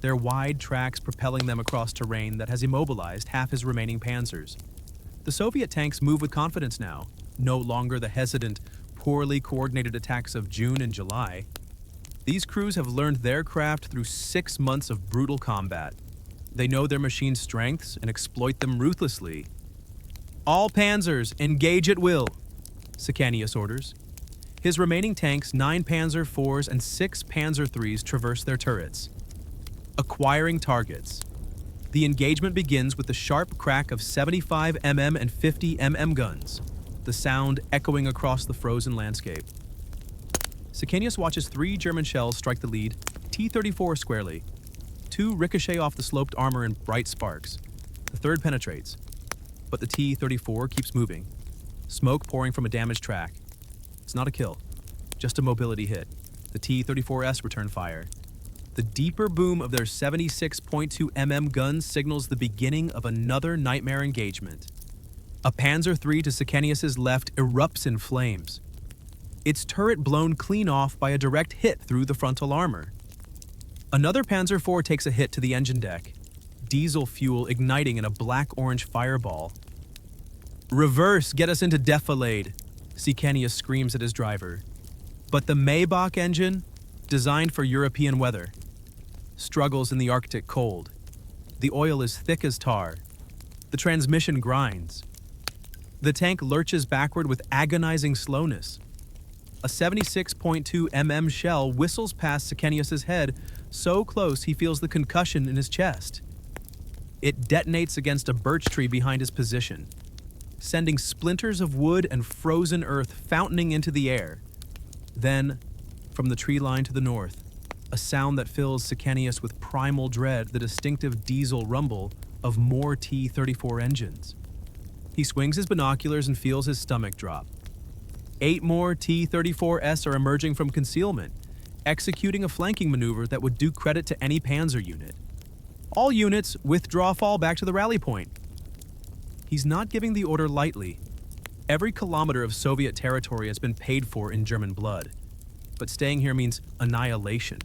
their wide tracks propelling them across terrain that has immobilized half his remaining panzers. The Soviet tanks move with confidence now, no longer the hesitant, poorly coordinated attacks of June and July. These crews have learned their craft through 6 months of brutal combat. They know their machine's strengths and exploit them ruthlessly. All panzers, engage at will, Sikenius orders. His remaining tanks, 9 Panzer IVs and 6 Panzer IIIs, traverse their turrets, acquiring targets. The engagement begins with the sharp crack of 75 mm and 50 mm guns, the sound echoing across the frozen landscape. Sikenius watches 3 German shells strike the lead T-34 squarely. 2 ricochet off the sloped armor in bright sparks. The third penetrates. But the T-34 keeps moving, smoke pouring from a damaged track. It's not a kill, just a mobility hit. The T-34S return fire. The deeper boom of their 76.2 mm guns signals the beginning of another nightmare engagement. A Panzer III to Sikenius's left erupts in flames, its turret blown clean off by a direct hit through the frontal armor. Another Panzer IV takes a hit to the engine deck, diesel fuel igniting in a black-orange fireball. "Reverse, get us into defilade," Sikenius screams at his driver. But the Maybach engine, designed for European weather, struggles in the Arctic cold. The oil is thick as tar. The transmission grinds. The tank lurches backward with agonizing slowness. A 76.2 mm shell whistles past Sekenius's head, so close he feels the concussion in his chest. It detonates against a birch tree behind his position, sending splinters of wood and frozen earth fountaining into the air. Then, from the tree line to the north, a sound that fills Sekenius with primal dread, the distinctive diesel rumble of more T-34 engines. He swings his binoculars and feels his stomach drop. 8 more T-34S are emerging from concealment, executing a flanking maneuver that would do credit to any Panzer unit. All units withdraw, fall back to the rally point. He's not giving the order lightly. Every kilometer of Soviet territory has been paid for in German blood, but staying here means annihilation.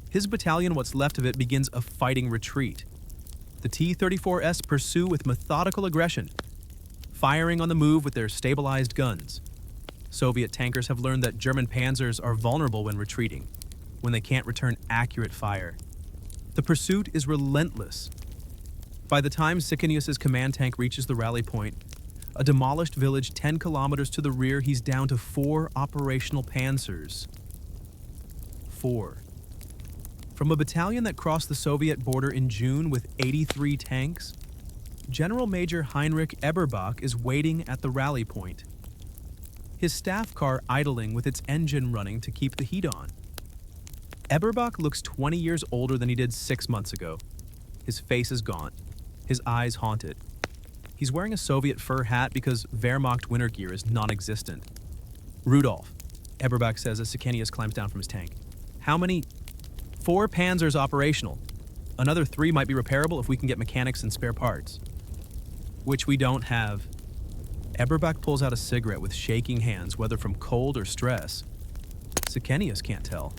His battalion, what's left of it, begins a fighting retreat. The T-34S pursue with methodical aggression, firing on the move with their stabilized guns. Soviet tankers have learned that German panzers are vulnerable when retreating, when they can't return accurate fire. The pursuit is relentless. By the time Sekenius's command tank reaches the rally point, a demolished village 10 kilometers to the rear, he's down to 4 operational panzers. 4. From a battalion that crossed the Soviet border in June with 83 tanks, General Major Heinrich Eberbach is waiting at the rally point. His staff car idling with its engine running to keep the heat on. Eberbach looks 20 years older than he did 6 months ago. His face is gaunt, his eyes haunted. He's wearing a Soviet fur hat because Wehrmacht winter gear is non-existent. Rudolph, Eberbach says as Sekenius climbs down from his tank. How many? 4 panzers operational. Another 3 might be repairable if we can get mechanics and spare parts. Which we don't have. Eberbach pulls out a cigarette with shaking hands, whether from cold or stress. Sekenius can't tell.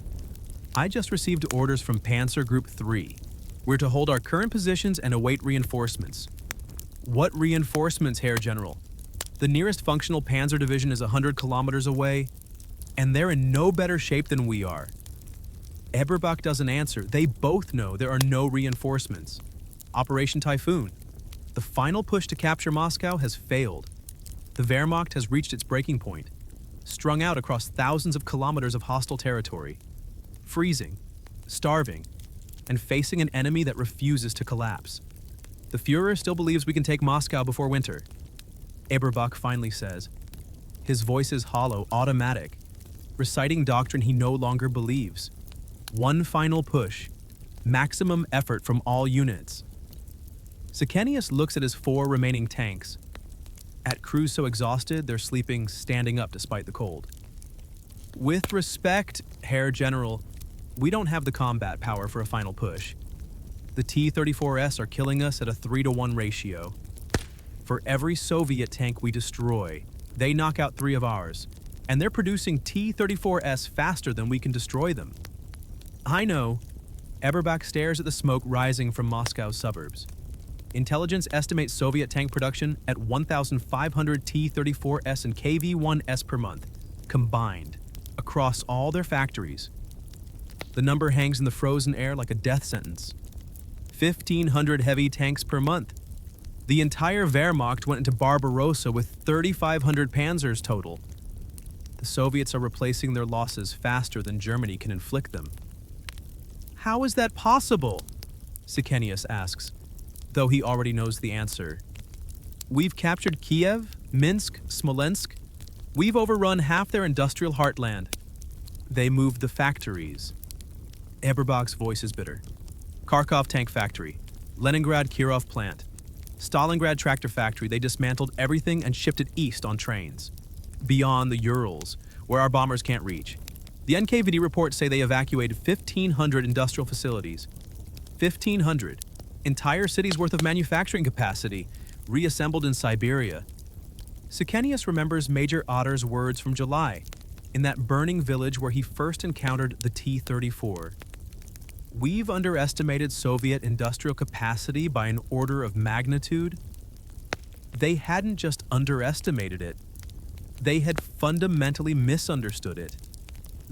I just received orders from Panzer Group 3. We're to hold our current positions and await reinforcements. What reinforcements, Herr General? The nearest functional panzer division is 100 kilometers away, and they're in no better shape than we are. Eberbach doesn't answer. They both know there are no reinforcements. Operation Typhoon. The final push to capture Moscow has failed. The Wehrmacht has reached its breaking point, strung out across thousands of kilometers of hostile territory, freezing, starving, and facing an enemy that refuses to collapse. The Führer still believes we can take Moscow before winter. Eberbach finally says. His voice is hollow, automatic, reciting doctrine he no longer believes. One final push, maximum effort from all units. Sekenius looks at his 4 remaining tanks. At crews so exhausted, they're sleeping standing up despite the cold. With respect, Herr General, we don't have the combat power for a final push. The T-34S are killing us at a 3-to-1 ratio. For every Soviet tank we destroy, they knock out 3 of ours, and they're producing T-34S faster than we can destroy them. I know. Eberbach stares at the smoke rising from Moscow's suburbs. Intelligence estimates Soviet tank production at 1,500 T-34S and KV-1S per month, combined, across all their factories. The number hangs in the frozen air like a death sentence. 1,500 heavy tanks per month. The entire Wehrmacht went into Barbarossa with 3,500 panzers total. The Soviets are replacing their losses faster than Germany can inflict them. How is that possible? Sekenius asks, though he already knows the answer. We've captured Kiev, Minsk, Smolensk. We've overrun half their industrial heartland. They moved the factories. Eberbach's voice is bitter. Kharkov tank factory, Leningrad Kirov plant, Stalingrad tractor factory. They dismantled everything and shipped it east on trains, beyond the Urals, where our bombers can't reach. The NKVD reports say they evacuated 1,500 industrial facilities. 1,500. Entire cities worth of manufacturing capacity, reassembled in Siberia. Sekenius remembers Major Otter's words from July, in that burning village where he first encountered the T-34. We've underestimated Soviet industrial capacity by an order of magnitude. They hadn't just underestimated it. They had fundamentally misunderstood it.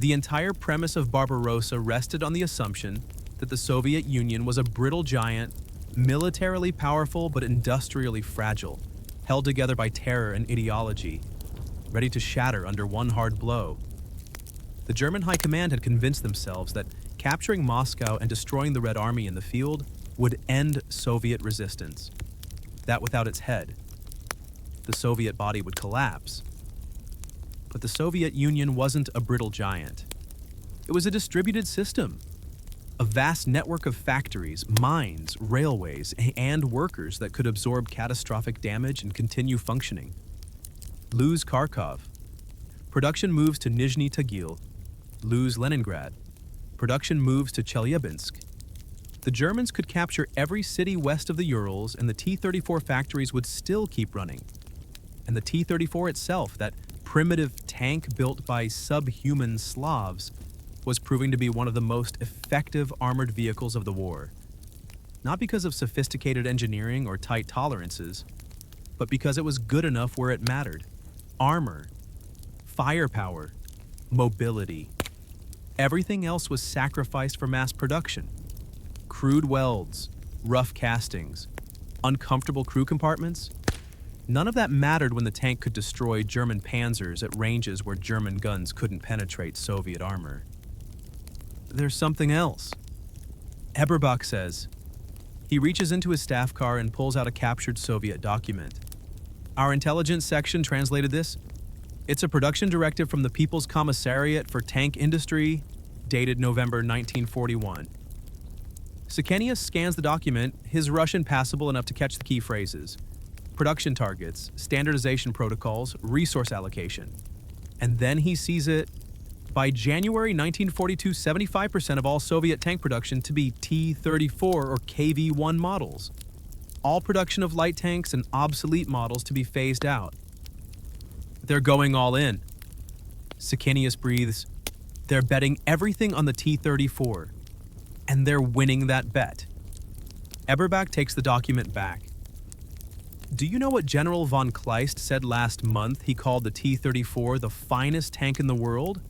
The entire premise of Barbarossa rested on the assumption that the Soviet Union was a brittle giant, militarily powerful but industrially fragile, held together by terror and ideology, ready to shatter under one hard blow. The German High Command had convinced themselves that capturing Moscow and destroying the Red Army in the field would end Soviet resistance. That without its head, the Soviet body would collapse. But the Soviet Union wasn't a brittle giant. It was a distributed system, a vast network of factories, mines, railways, and workers that could absorb catastrophic damage and continue functioning. Lose Kharkov. Production moves to Nizhny Tagil. Lose Leningrad. Production moves to Chelyabinsk. The Germans could capture every city west of the Urals, and the T-34 factories would still keep running. And the T-34 itself, that primitive tank built by subhuman Slavs, was proving to be one of the most effective armored vehicles of the war. Not because of sophisticated engineering or tight tolerances, but because it was good enough where it mattered. Armor, firepower, mobility. Everything else was sacrificed for mass production. Crude welds, rough castings, uncomfortable crew compartments. None of that mattered when the tank could destroy German panzers at ranges where German guns couldn't penetrate Soviet armor. There's something else. Eberbach says. He reaches into his staff car and pulls out a captured Soviet document. Our intelligence section translated this. It's a production directive from the People's Commissariat for Tank Industry, dated November 1941. Sekenius scans the document, his Russian passable enough to catch the key phrases. Production targets, standardization protocols, resource allocation. And then he sees it. By January 1942, 75% of all Soviet tank production to be T-34 or KV-1 models. All production of light tanks and obsolete models to be phased out. They're going all in. Sekenius breathes. They're betting everything on the T-34. And they're winning that bet. Eberbach takes the document back. Do you know what General von Kleist said last month he called the T-34 the finest tank in the world?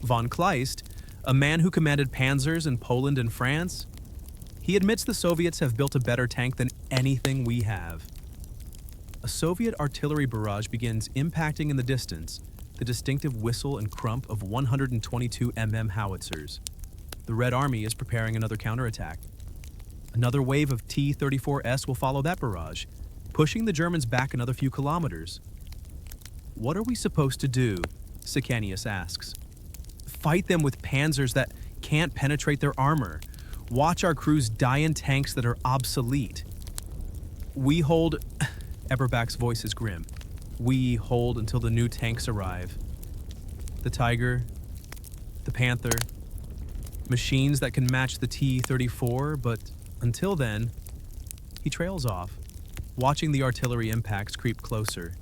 Von Kleist, a man who commanded panzers in Poland and France, he admits the Soviets have built a better tank than anything we have. A Soviet artillery barrage begins impacting in the distance, the distinctive whistle and crump of 122 mm howitzers. The Red Army is preparing another counterattack. Another wave of T-34S will follow that barrage, pushing the Germans back another few kilometers. What are we supposed to do? Sekenius asks. Fight them with panzers that can't penetrate their armor. Watch our crews die in tanks that are obsolete. We hold... Eberbach's voice is grim. We hold until the new tanks arrive. The Tiger, the Panther, machines that can match the T-34, but until then, he trails off, watching the artillery impacts creep closer.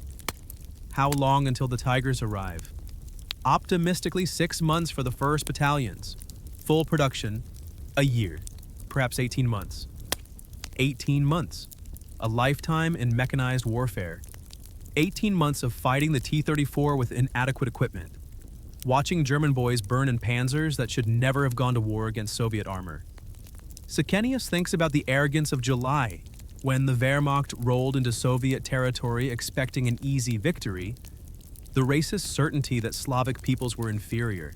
How long until the Tigers arrive? Optimistically 6 months for the 1st battalions. Full production, a year, perhaps 18 months. 18 months. A lifetime in mechanized warfare. 18 months of fighting the T-34 with inadequate equipment. Watching German boys burn in panzers that should never have gone to war against Soviet armor. Sekenius thinks about the arrogance of July, when the Wehrmacht rolled into Soviet territory expecting an easy victory, the racist certainty that Slavic peoples were inferior,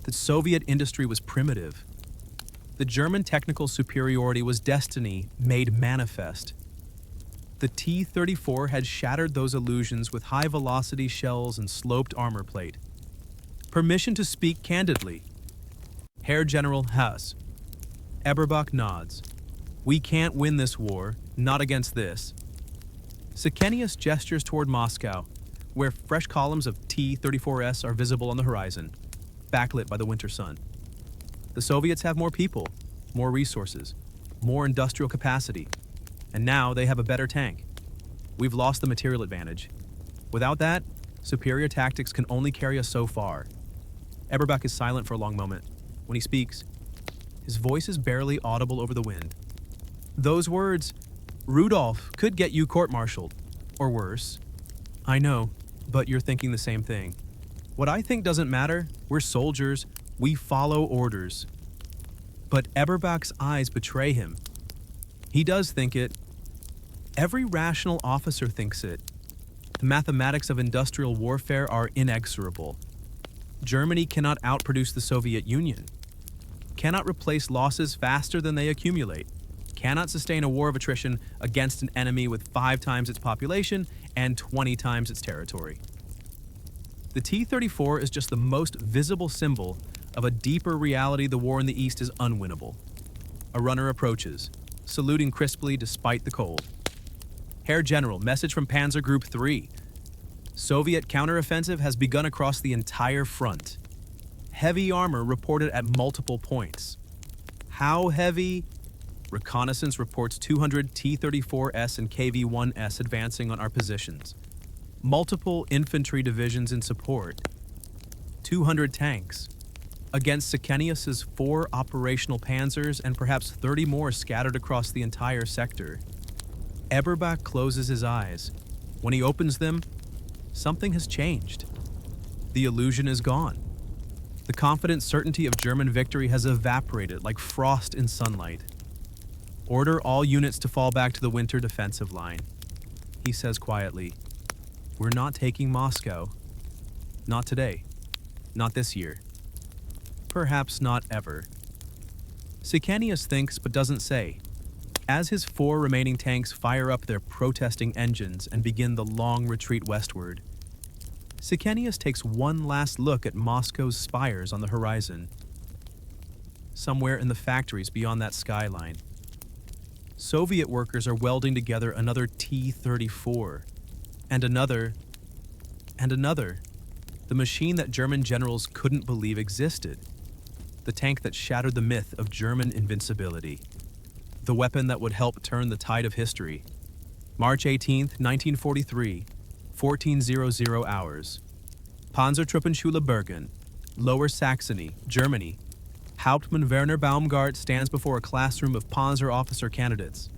that Soviet industry was primitive, the German technical superiority was destiny made manifest. The T-34 had shattered those illusions with high-velocity shells and sloped armor plate. Permission to speak candidly. Herr General Haas. Eberbach nods. We can't win this war, not against this. Sekenius gestures toward Moscow, where fresh columns of T-34S are visible on the horizon, backlit by the winter sun. The Soviets have more people, more resources, more industrial capacity, and now they have a better tank. We've lost the material advantage. Without that, superior tactics can only carry us so far. Eberbach is silent for a long moment. When he speaks, his voice is barely audible over the wind. Those words, Rudolph, could get you court-martialed, or worse. I know, but you're thinking the same thing. What I think doesn't matter. We're soldiers. We follow orders. But Eberbach's eyes betray him. He does think it. Every rational officer thinks it. The mathematics of industrial warfare are inexorable. Germany cannot outproduce the Soviet Union, cannot replace losses faster than they accumulate, cannot sustain a war of attrition against an enemy with 5 times its population and 20 times its territory. The T-34 is just the most visible symbol of a deeper reality. The war in the East is unwinnable. A runner approaches, saluting crisply despite the cold. Herr General, message from Panzer Group 3. Soviet counteroffensive has begun across the entire front. Heavy armor reported at multiple points. How heavy? Reconnaissance reports 200 T-34S and KV-1S advancing on our positions. Multiple infantry divisions in support. 200 tanks. Against Sekenius's 4 operational panzers and perhaps 30 more scattered across the entire sector. Eberbach closes his eyes. When he opens them, something has changed. The illusion is gone. The confident certainty of German victory has evaporated like frost in sunlight. Order all units to fall back to the winter defensive line. He says quietly, we're not taking Moscow. Not today. Not this year. Perhaps not ever. Sekenius thinks but doesn't say. As his 4 remaining tanks fire up their protesting engines and begin the long retreat westward, Sekenius takes one last look at Moscow's spires on the horizon. Somewhere in the factories beyond that skyline, Soviet workers are welding together another T-34, and another, and another. The machine that German generals couldn't believe existed. The tank that shattered the myth of German invincibility. The weapon that would help turn the tide of history. March 18, 1943, 1400 hours. Panzertruppenschule Bergen, Lower Saxony, Germany. Hauptmann Werner Baumgart stands before a classroom of Panzer officer candidates.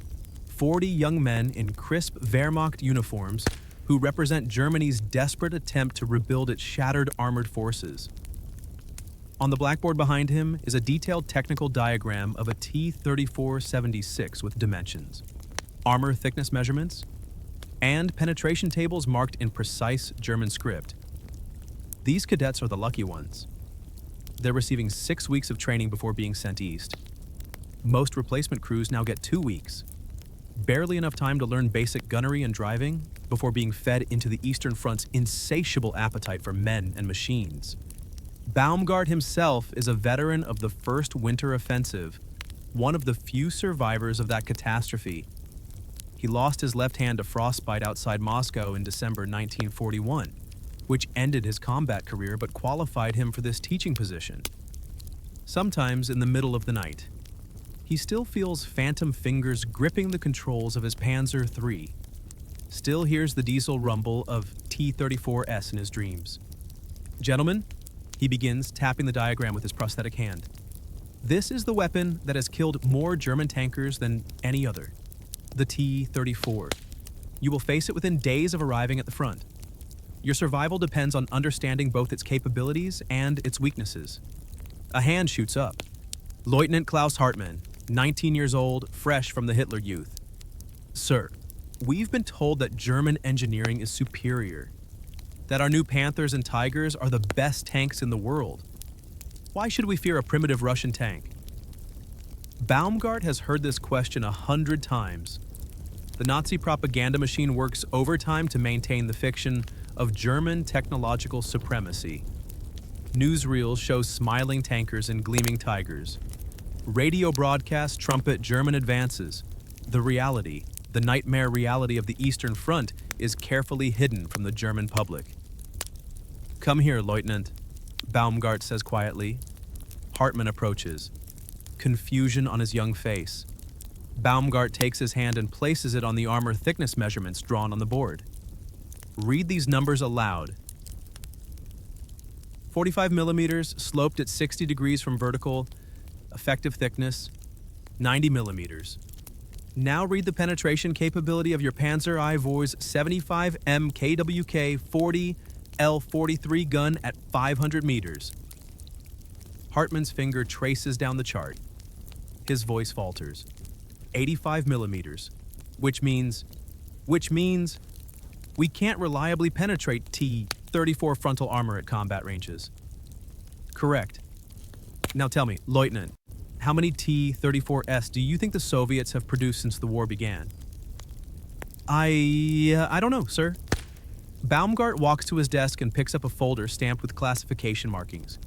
40 young men in crisp Wehrmacht uniforms who represent Germany's desperate attempt to rebuild its shattered armored forces. On the blackboard behind him is a detailed technical diagram of a T-34-76 with dimensions, armor thickness measurements, and penetration tables marked in precise German script. These cadets are the lucky ones. They're receiving 6 weeks of training before being sent east. Most replacement crews now get 2 weeks. Barely enough time to learn basic gunnery and driving before being fed into the Eastern Front's insatiable appetite for men and machines. Baumgart himself is a veteran of the First Winter Offensive, one of the few survivors of that catastrophe. He lost his left hand to frostbite outside Moscow in December 1941, which ended his combat career but qualified him for this teaching position. Sometimes in the middle of the night, he still feels phantom fingers gripping the controls of his Panzer III, still hears the diesel rumble of T-34S in his dreams. Gentlemen, he begins, tapping the diagram with his prosthetic hand. This is the weapon that has killed more German tankers than any other. The T-34. You will face it within days of arriving at the front. Your survival depends on understanding both its capabilities and its weaknesses. A hand shoots up. Lieutenant Klaus Hartmann, 19 years old, fresh from the Hitler Youth. Sir, we've been told that German engineering is superior, that our new Panthers and Tigers are the best tanks in the world. Why should we fear a primitive Russian tank? Baumgart has heard this question 100 times. The Nazi propaganda machine works overtime to maintain the fiction of German technological supremacy. Newsreels show smiling tankers and gleaming tigers. Radio broadcasts trumpet German advances. The reality, the nightmare reality of the Eastern Front, is carefully hidden from the German public. Come here, Lieutenant, Baumgart says quietly. Hartmann approaches, confusion on his young face. Baumgart takes his hand and places it on the armor thickness measurements drawn on the board. Read these numbers aloud. 45 millimeters, sloped at 60 degrees from vertical, effective thickness, 90 millimeters. Now read the penetration capability of your Panzer I Voice 75M KWK 40 L-43 gun at 500 meters. Hartman's finger traces down the chart. His voice falters. 85 millimeters, which means we can't reliably penetrate T-34 frontal armor at combat ranges. Correct. Now tell me, Lieutenant, how many T-34s do you think the Soviets have produced since the war began? I don't know, sir. Baumgart walks to his desk and picks up a folder stamped with classification markings.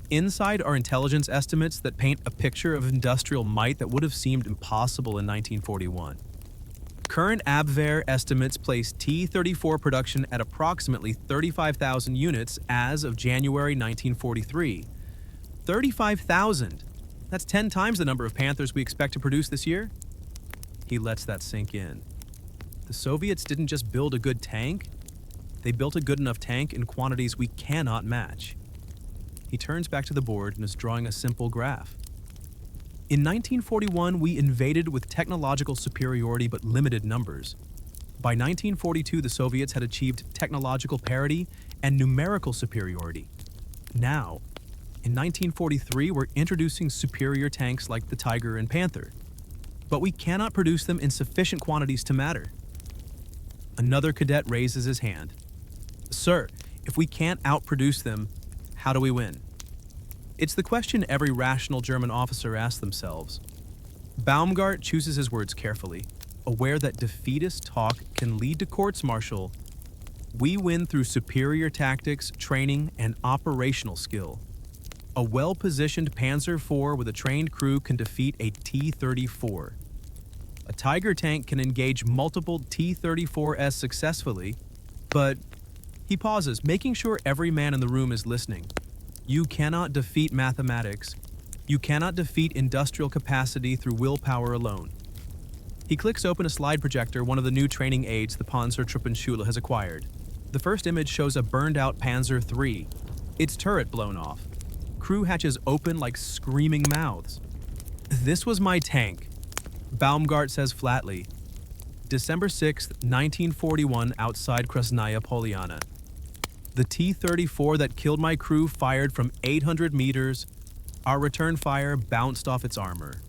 Inside are intelligence estimates that paint a picture of industrial might that would have seemed impossible in 1941. Current Abwehr estimates place T-34 production at approximately 35,000 units as of January 1943. 35,000! That's 10 times the number of Panthers we expect to produce this year. He lets that sink in. The Soviets didn't just build a good tank, they built a good enough tank in quantities we cannot match. He turns back to the board and is drawing a simple graph. In 1941, we invaded with technological superiority but limited numbers. By 1942, the Soviets had achieved technological parity and numerical superiority. Now, in 1943, we're introducing superior tanks like the Tiger and Panther, but we cannot produce them in sufficient quantities to matter. Another cadet raises his hand. Sir, if we can't outproduce them, how do we win? It's the question every rational German officer asks themselves. Baumgart chooses his words carefully, aware that defeatist talk can lead to courts-martial. We win through superior tactics, training, and operational skill. A well-positioned Panzer IV with a trained crew can defeat a T-34. A Tiger tank can engage multiple T-34s successfully, but he pauses, making sure every man in the room is listening. You cannot defeat mathematics. You cannot defeat industrial capacity through willpower alone. He clicks open a slide projector, one of the new training aids the Panzertruppenschule has acquired. The first image shows a burned-out Panzer III, its turret blown off. Crew hatches open like screaming mouths. This was my tank, Baumgart says flatly. December 6, 1941, outside Krasnaya Poliana. The T-34 that killed my crew fired from 800 meters. Our return fire bounced off its armor.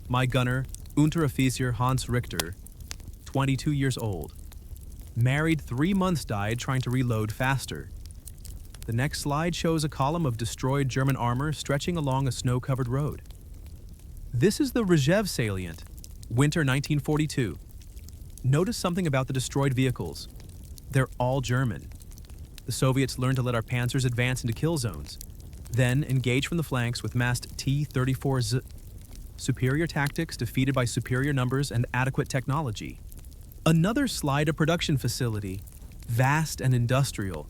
My gunner, Unteroffizier Hans Richter, 22 years old. Married 3 months, died trying to reload faster. The next slide shows a column of destroyed German armor stretching along a snow-covered road. This is the Rzhev salient, winter 1942. Notice something about the destroyed vehicles. They're all German. The Soviets learned to let our panzers advance into kill zones, then engage from the flanks with massed T-34s. Superior tactics defeated by superior numbers and adequate technology. Another slide, a production facility, vast and industrial.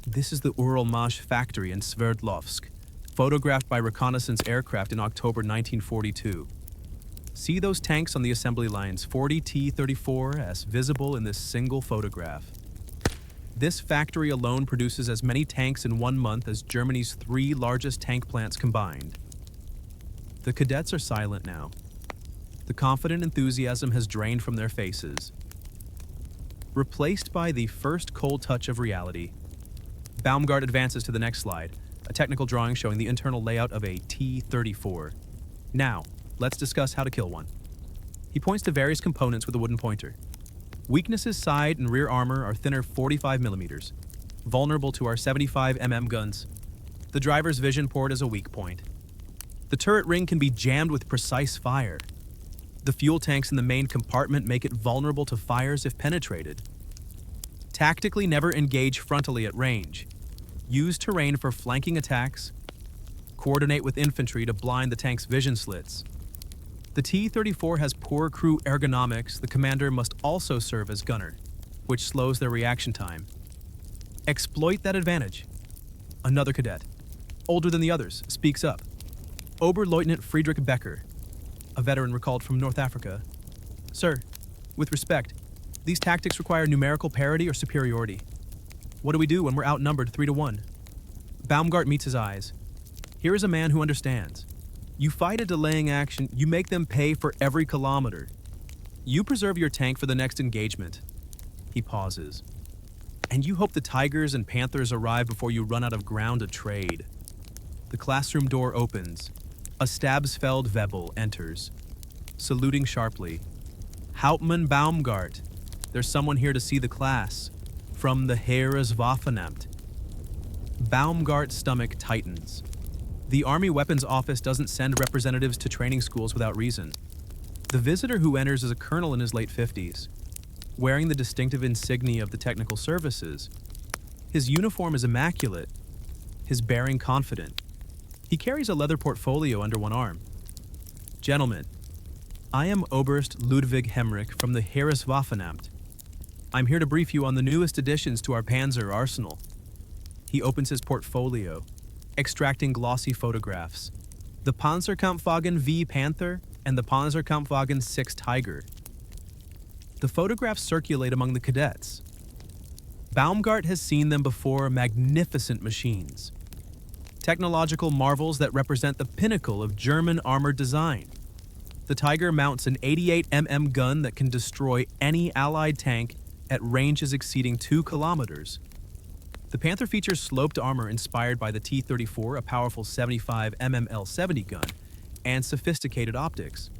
This is the Uralmash factory in Sverdlovsk, photographed by reconnaissance aircraft in October 1942. See those tanks on the assembly lines, 40 T-34s visible in this single photograph. This factory alone produces as many tanks in 1 month as Germany's 3 largest tank plants combined. The cadets are silent now. The confident enthusiasm has drained from their faces. Replaced by the first cold touch of reality, Baumgart advances to the next slide, a technical drawing showing the internal layout of a T-34. Now, let's discuss how to kill one. He points to various components with a wooden pointer. Weaknesses: side and rear armor are thinner 45 millimeters, vulnerable to our 75 mm guns. The driver's vision port is a weak point. The turret ring can be jammed with precise fire. The fuel tanks in the main compartment make it vulnerable to fires if penetrated. Tactically, never engage frontally at range. Use terrain for flanking attacks. Coordinate with infantry to blind the tank's vision slits. The T-34 has poor crew ergonomics. The commander must also serve as gunner, which slows their reaction time. Exploit that advantage. Another cadet, older than the others, speaks up. Oberleutnant Friedrich Becker, a veteran recalled from North Africa. Sir, with respect, these tactics require numerical parity or superiority. What do we do when we're outnumbered 3-1? Baumgart meets his eyes. Here is a man who understands. You fight a delaying action, you make them pay for every kilometer. You preserve your tank for the next engagement. He pauses. And you hope the tigers and panthers arrive before you run out of ground to trade. The classroom door opens. A Stabsfeld Webel enters, saluting sharply. Hauptmann Baumgart, there's someone here to see the class. From the Heereswaffenamt. Baumgart's stomach tightens. The Army Weapons Office doesn't send representatives to training schools without reason. The visitor who enters is a colonel in his late 50s, wearing the distinctive insignia of the technical services. His uniform is immaculate, his bearing confident. He carries a leather portfolio under one arm. Gentlemen, I am Oberst Ludwig Hemrich from the Heereswaffenamt. I'm here to brief you on the newest additions to our Panzer arsenal. He opens his portfolio, extracting glossy photographs. The Panzerkampfwagen V Panther and the Panzerkampfwagen 6 Tiger. The photographs circulate among the cadets. Baumgart has seen them before, magnificent machines. Technological marvels that represent the pinnacle of German armored design. The Tiger mounts an 88 gun that can destroy any Allied tank at ranges exceeding 2 kilometers. The Panther features sloped armor inspired by the T-34, a powerful 75 L-70 gun, and sophisticated optics.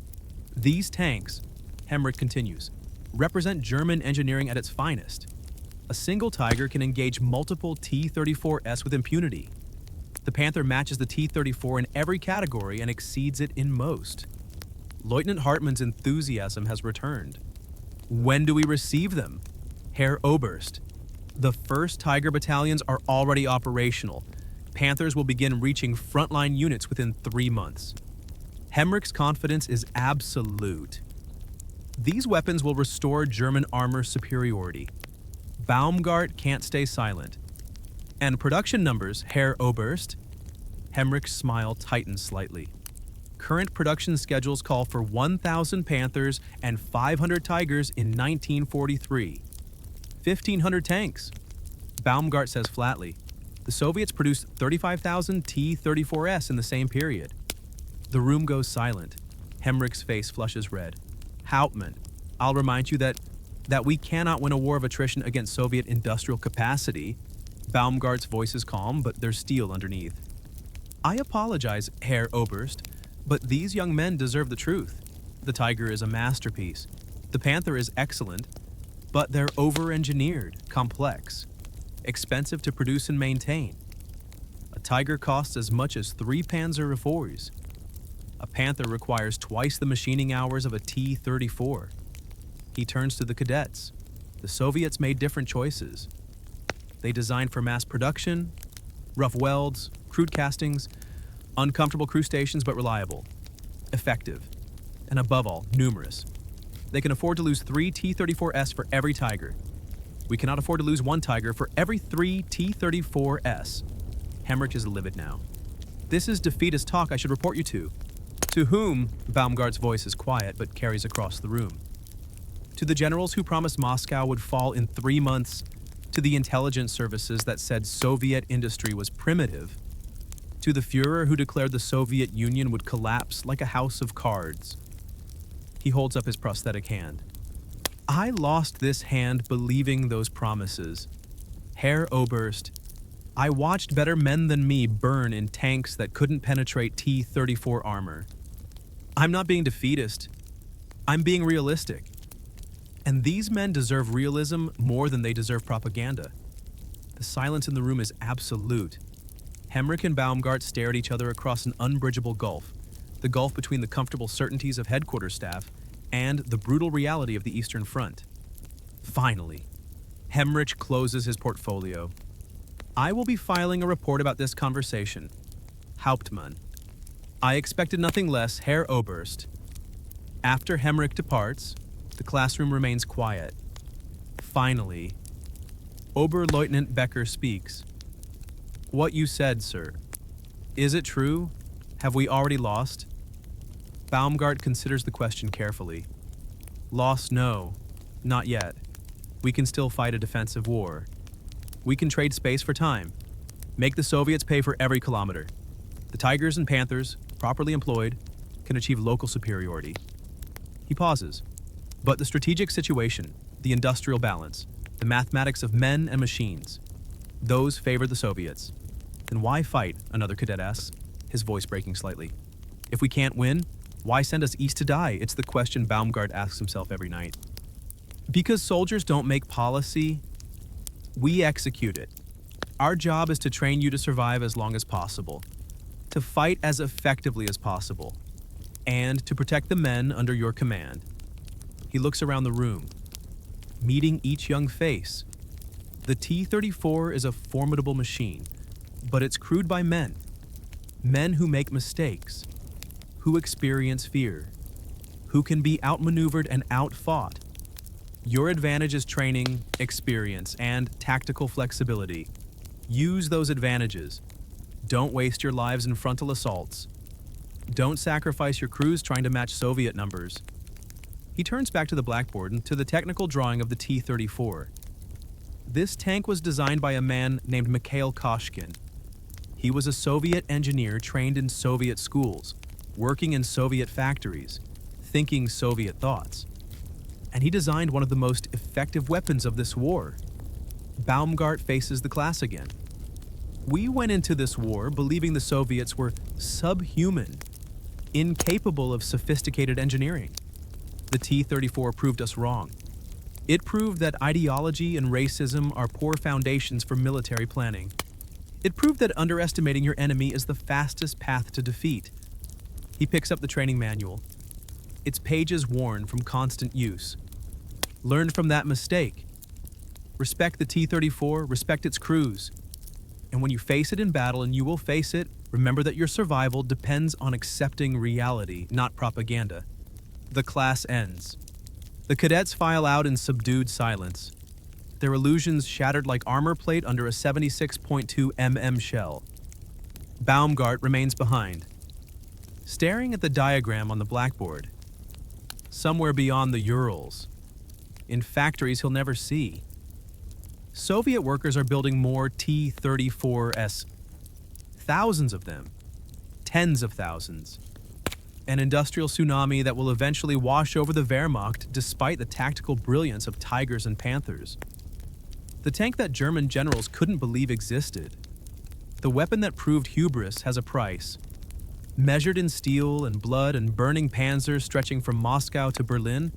These tanks, Hemrich continues, represent German engineering at its finest. A single Tiger can engage multiple T-34s with impunity. The Panther matches the T-34 in every category and exceeds it in most. Lieutenant Hartmann's enthusiasm has returned. When do we receive them? Herr Oberst. The 1st Tiger battalions are already operational. Panthers will begin reaching frontline units within 3 months. Hemrich's confidence is absolute. These weapons will restore German armor superiority. Baumgart can't stay silent. And production numbers, Herr Oberst? Hemrich's smile tightens slightly. Current production schedules call for 1,000 Panthers and 500 Tigers in 1943. 1,500 tanks. Baumgart says flatly, the Soviets produced 35,000 T-34s in the same period. The room goes silent. Hemrich's face flushes red. Hauptmann, I'll remind you that we cannot win a war of attrition against Soviet industrial capacity. Baumgart's voice is calm, but there's steel underneath. I apologize, Herr Oberst, but these young men deserve the truth. The Tiger is a masterpiece. The Panther is excellent, but they're over-engineered, complex, expensive to produce and maintain. A Tiger costs as much as 3 Panzer IVs. A Panther requires twice the machining hours of a T-34. He turns to the cadets. The Soviets made different choices. They designed for mass production, rough welds, crude castings, uncomfortable crew stations but reliable, effective, and above all, numerous. They can afford to lose 3 T-34s for every Tiger. We cannot afford to lose 1 Tiger for every 3 T-34s. Hemrich is livid now. This is defeatist talk I should report you to. To whom? Baumgart's voice is quiet but carries across the room. To the generals who promised Moscow would fall in 3 months, to the intelligence services that said Soviet industry was primitive, to the Führer who declared the Soviet Union would collapse like a house of cards. He holds up his prosthetic hand. I lost this hand believing those promises. Herr Oberst, I watched better men than me burn in tanks that couldn't penetrate T-34 armor. I'm not being defeatist. I'm being realistic. And these men deserve realism more than they deserve propaganda. The silence in the room is absolute. Hemrich and Baumgart stare at each other across an unbridgeable gulf, the gulf between the comfortable certainties of headquarters staff and the brutal reality of the Eastern Front. Finally, Hemrich closes his portfolio. I will be filing a report about this conversation. Hauptmann. I expected nothing less, Herr Oberst. After Hemrich departs, the classroom remains quiet. Finally, Oberleutnant Becker speaks. What you said, sir. Is it true? Have we already lost? Baumgart considers the question carefully. Lost, no. Not yet. We can still fight a defensive war. We can trade space for time. Make the Soviets pay for every kilometer. The Tigers and Panthers, properly employed, can achieve local superiority. He pauses. But the strategic situation, the industrial balance, The mathematics of men and machines. Those favor the Soviets. Then why fight? Another cadet asks, his voice breaking slightly. If we can't win, why send us east to die? It's the question Baumgart asks himself every night. Because soldiers don't make policy, we execute it. Our job is to train you to survive as long as possible, to fight as effectively as possible, and to protect the men under your command. He looks around the room, meeting each young face. The T-34 is a formidable machine, but it's crewed by men. Men who make mistakes, who experience fear, who can be outmaneuvered and outfought. Your advantage is training, experience, and tactical flexibility. Use those advantages. Don't waste your lives in frontal assaults. Don't sacrifice your crews trying to match Soviet numbers. He turns back to the blackboard and to the technical drawing of the T-34. This tank was designed by a man named Mikhail Koshkin. He was a Soviet engineer trained in Soviet schools, working in Soviet factories, thinking Soviet thoughts. And he designed one of the most effective weapons of this war. Baumgart faces the class again. We went into this war believing the Soviets were subhuman, incapable of sophisticated engineering. The T-34 proved us wrong. It proved that ideology and racism are poor foundations for military planning. It proved that underestimating your enemy is the fastest path to defeat. He picks up the training manual. Its pages worn from constant use. Learn from that mistake. Respect the T-34, respect its crews. And when you face it in battle, and you will face it, remember that your survival depends on accepting reality, not propaganda. The class ends. The cadets file out in subdued silence, their illusions shattered like armor plate under a 76.2 mm shell. Baumgart remains behind, staring at the diagram on the blackboard. Somewhere beyond the Urals, in factories he'll never see, Soviet workers are building more T-34s. Thousands of them. Tens of thousands. An industrial tsunami that will eventually wash over the Wehrmacht despite the tactical brilliance of Tigers and Panthers. The tank that German generals couldn't believe existed. The weapon that proved hubris has a price. Measured in steel and blood and burning panzers stretching from Moscow to Berlin,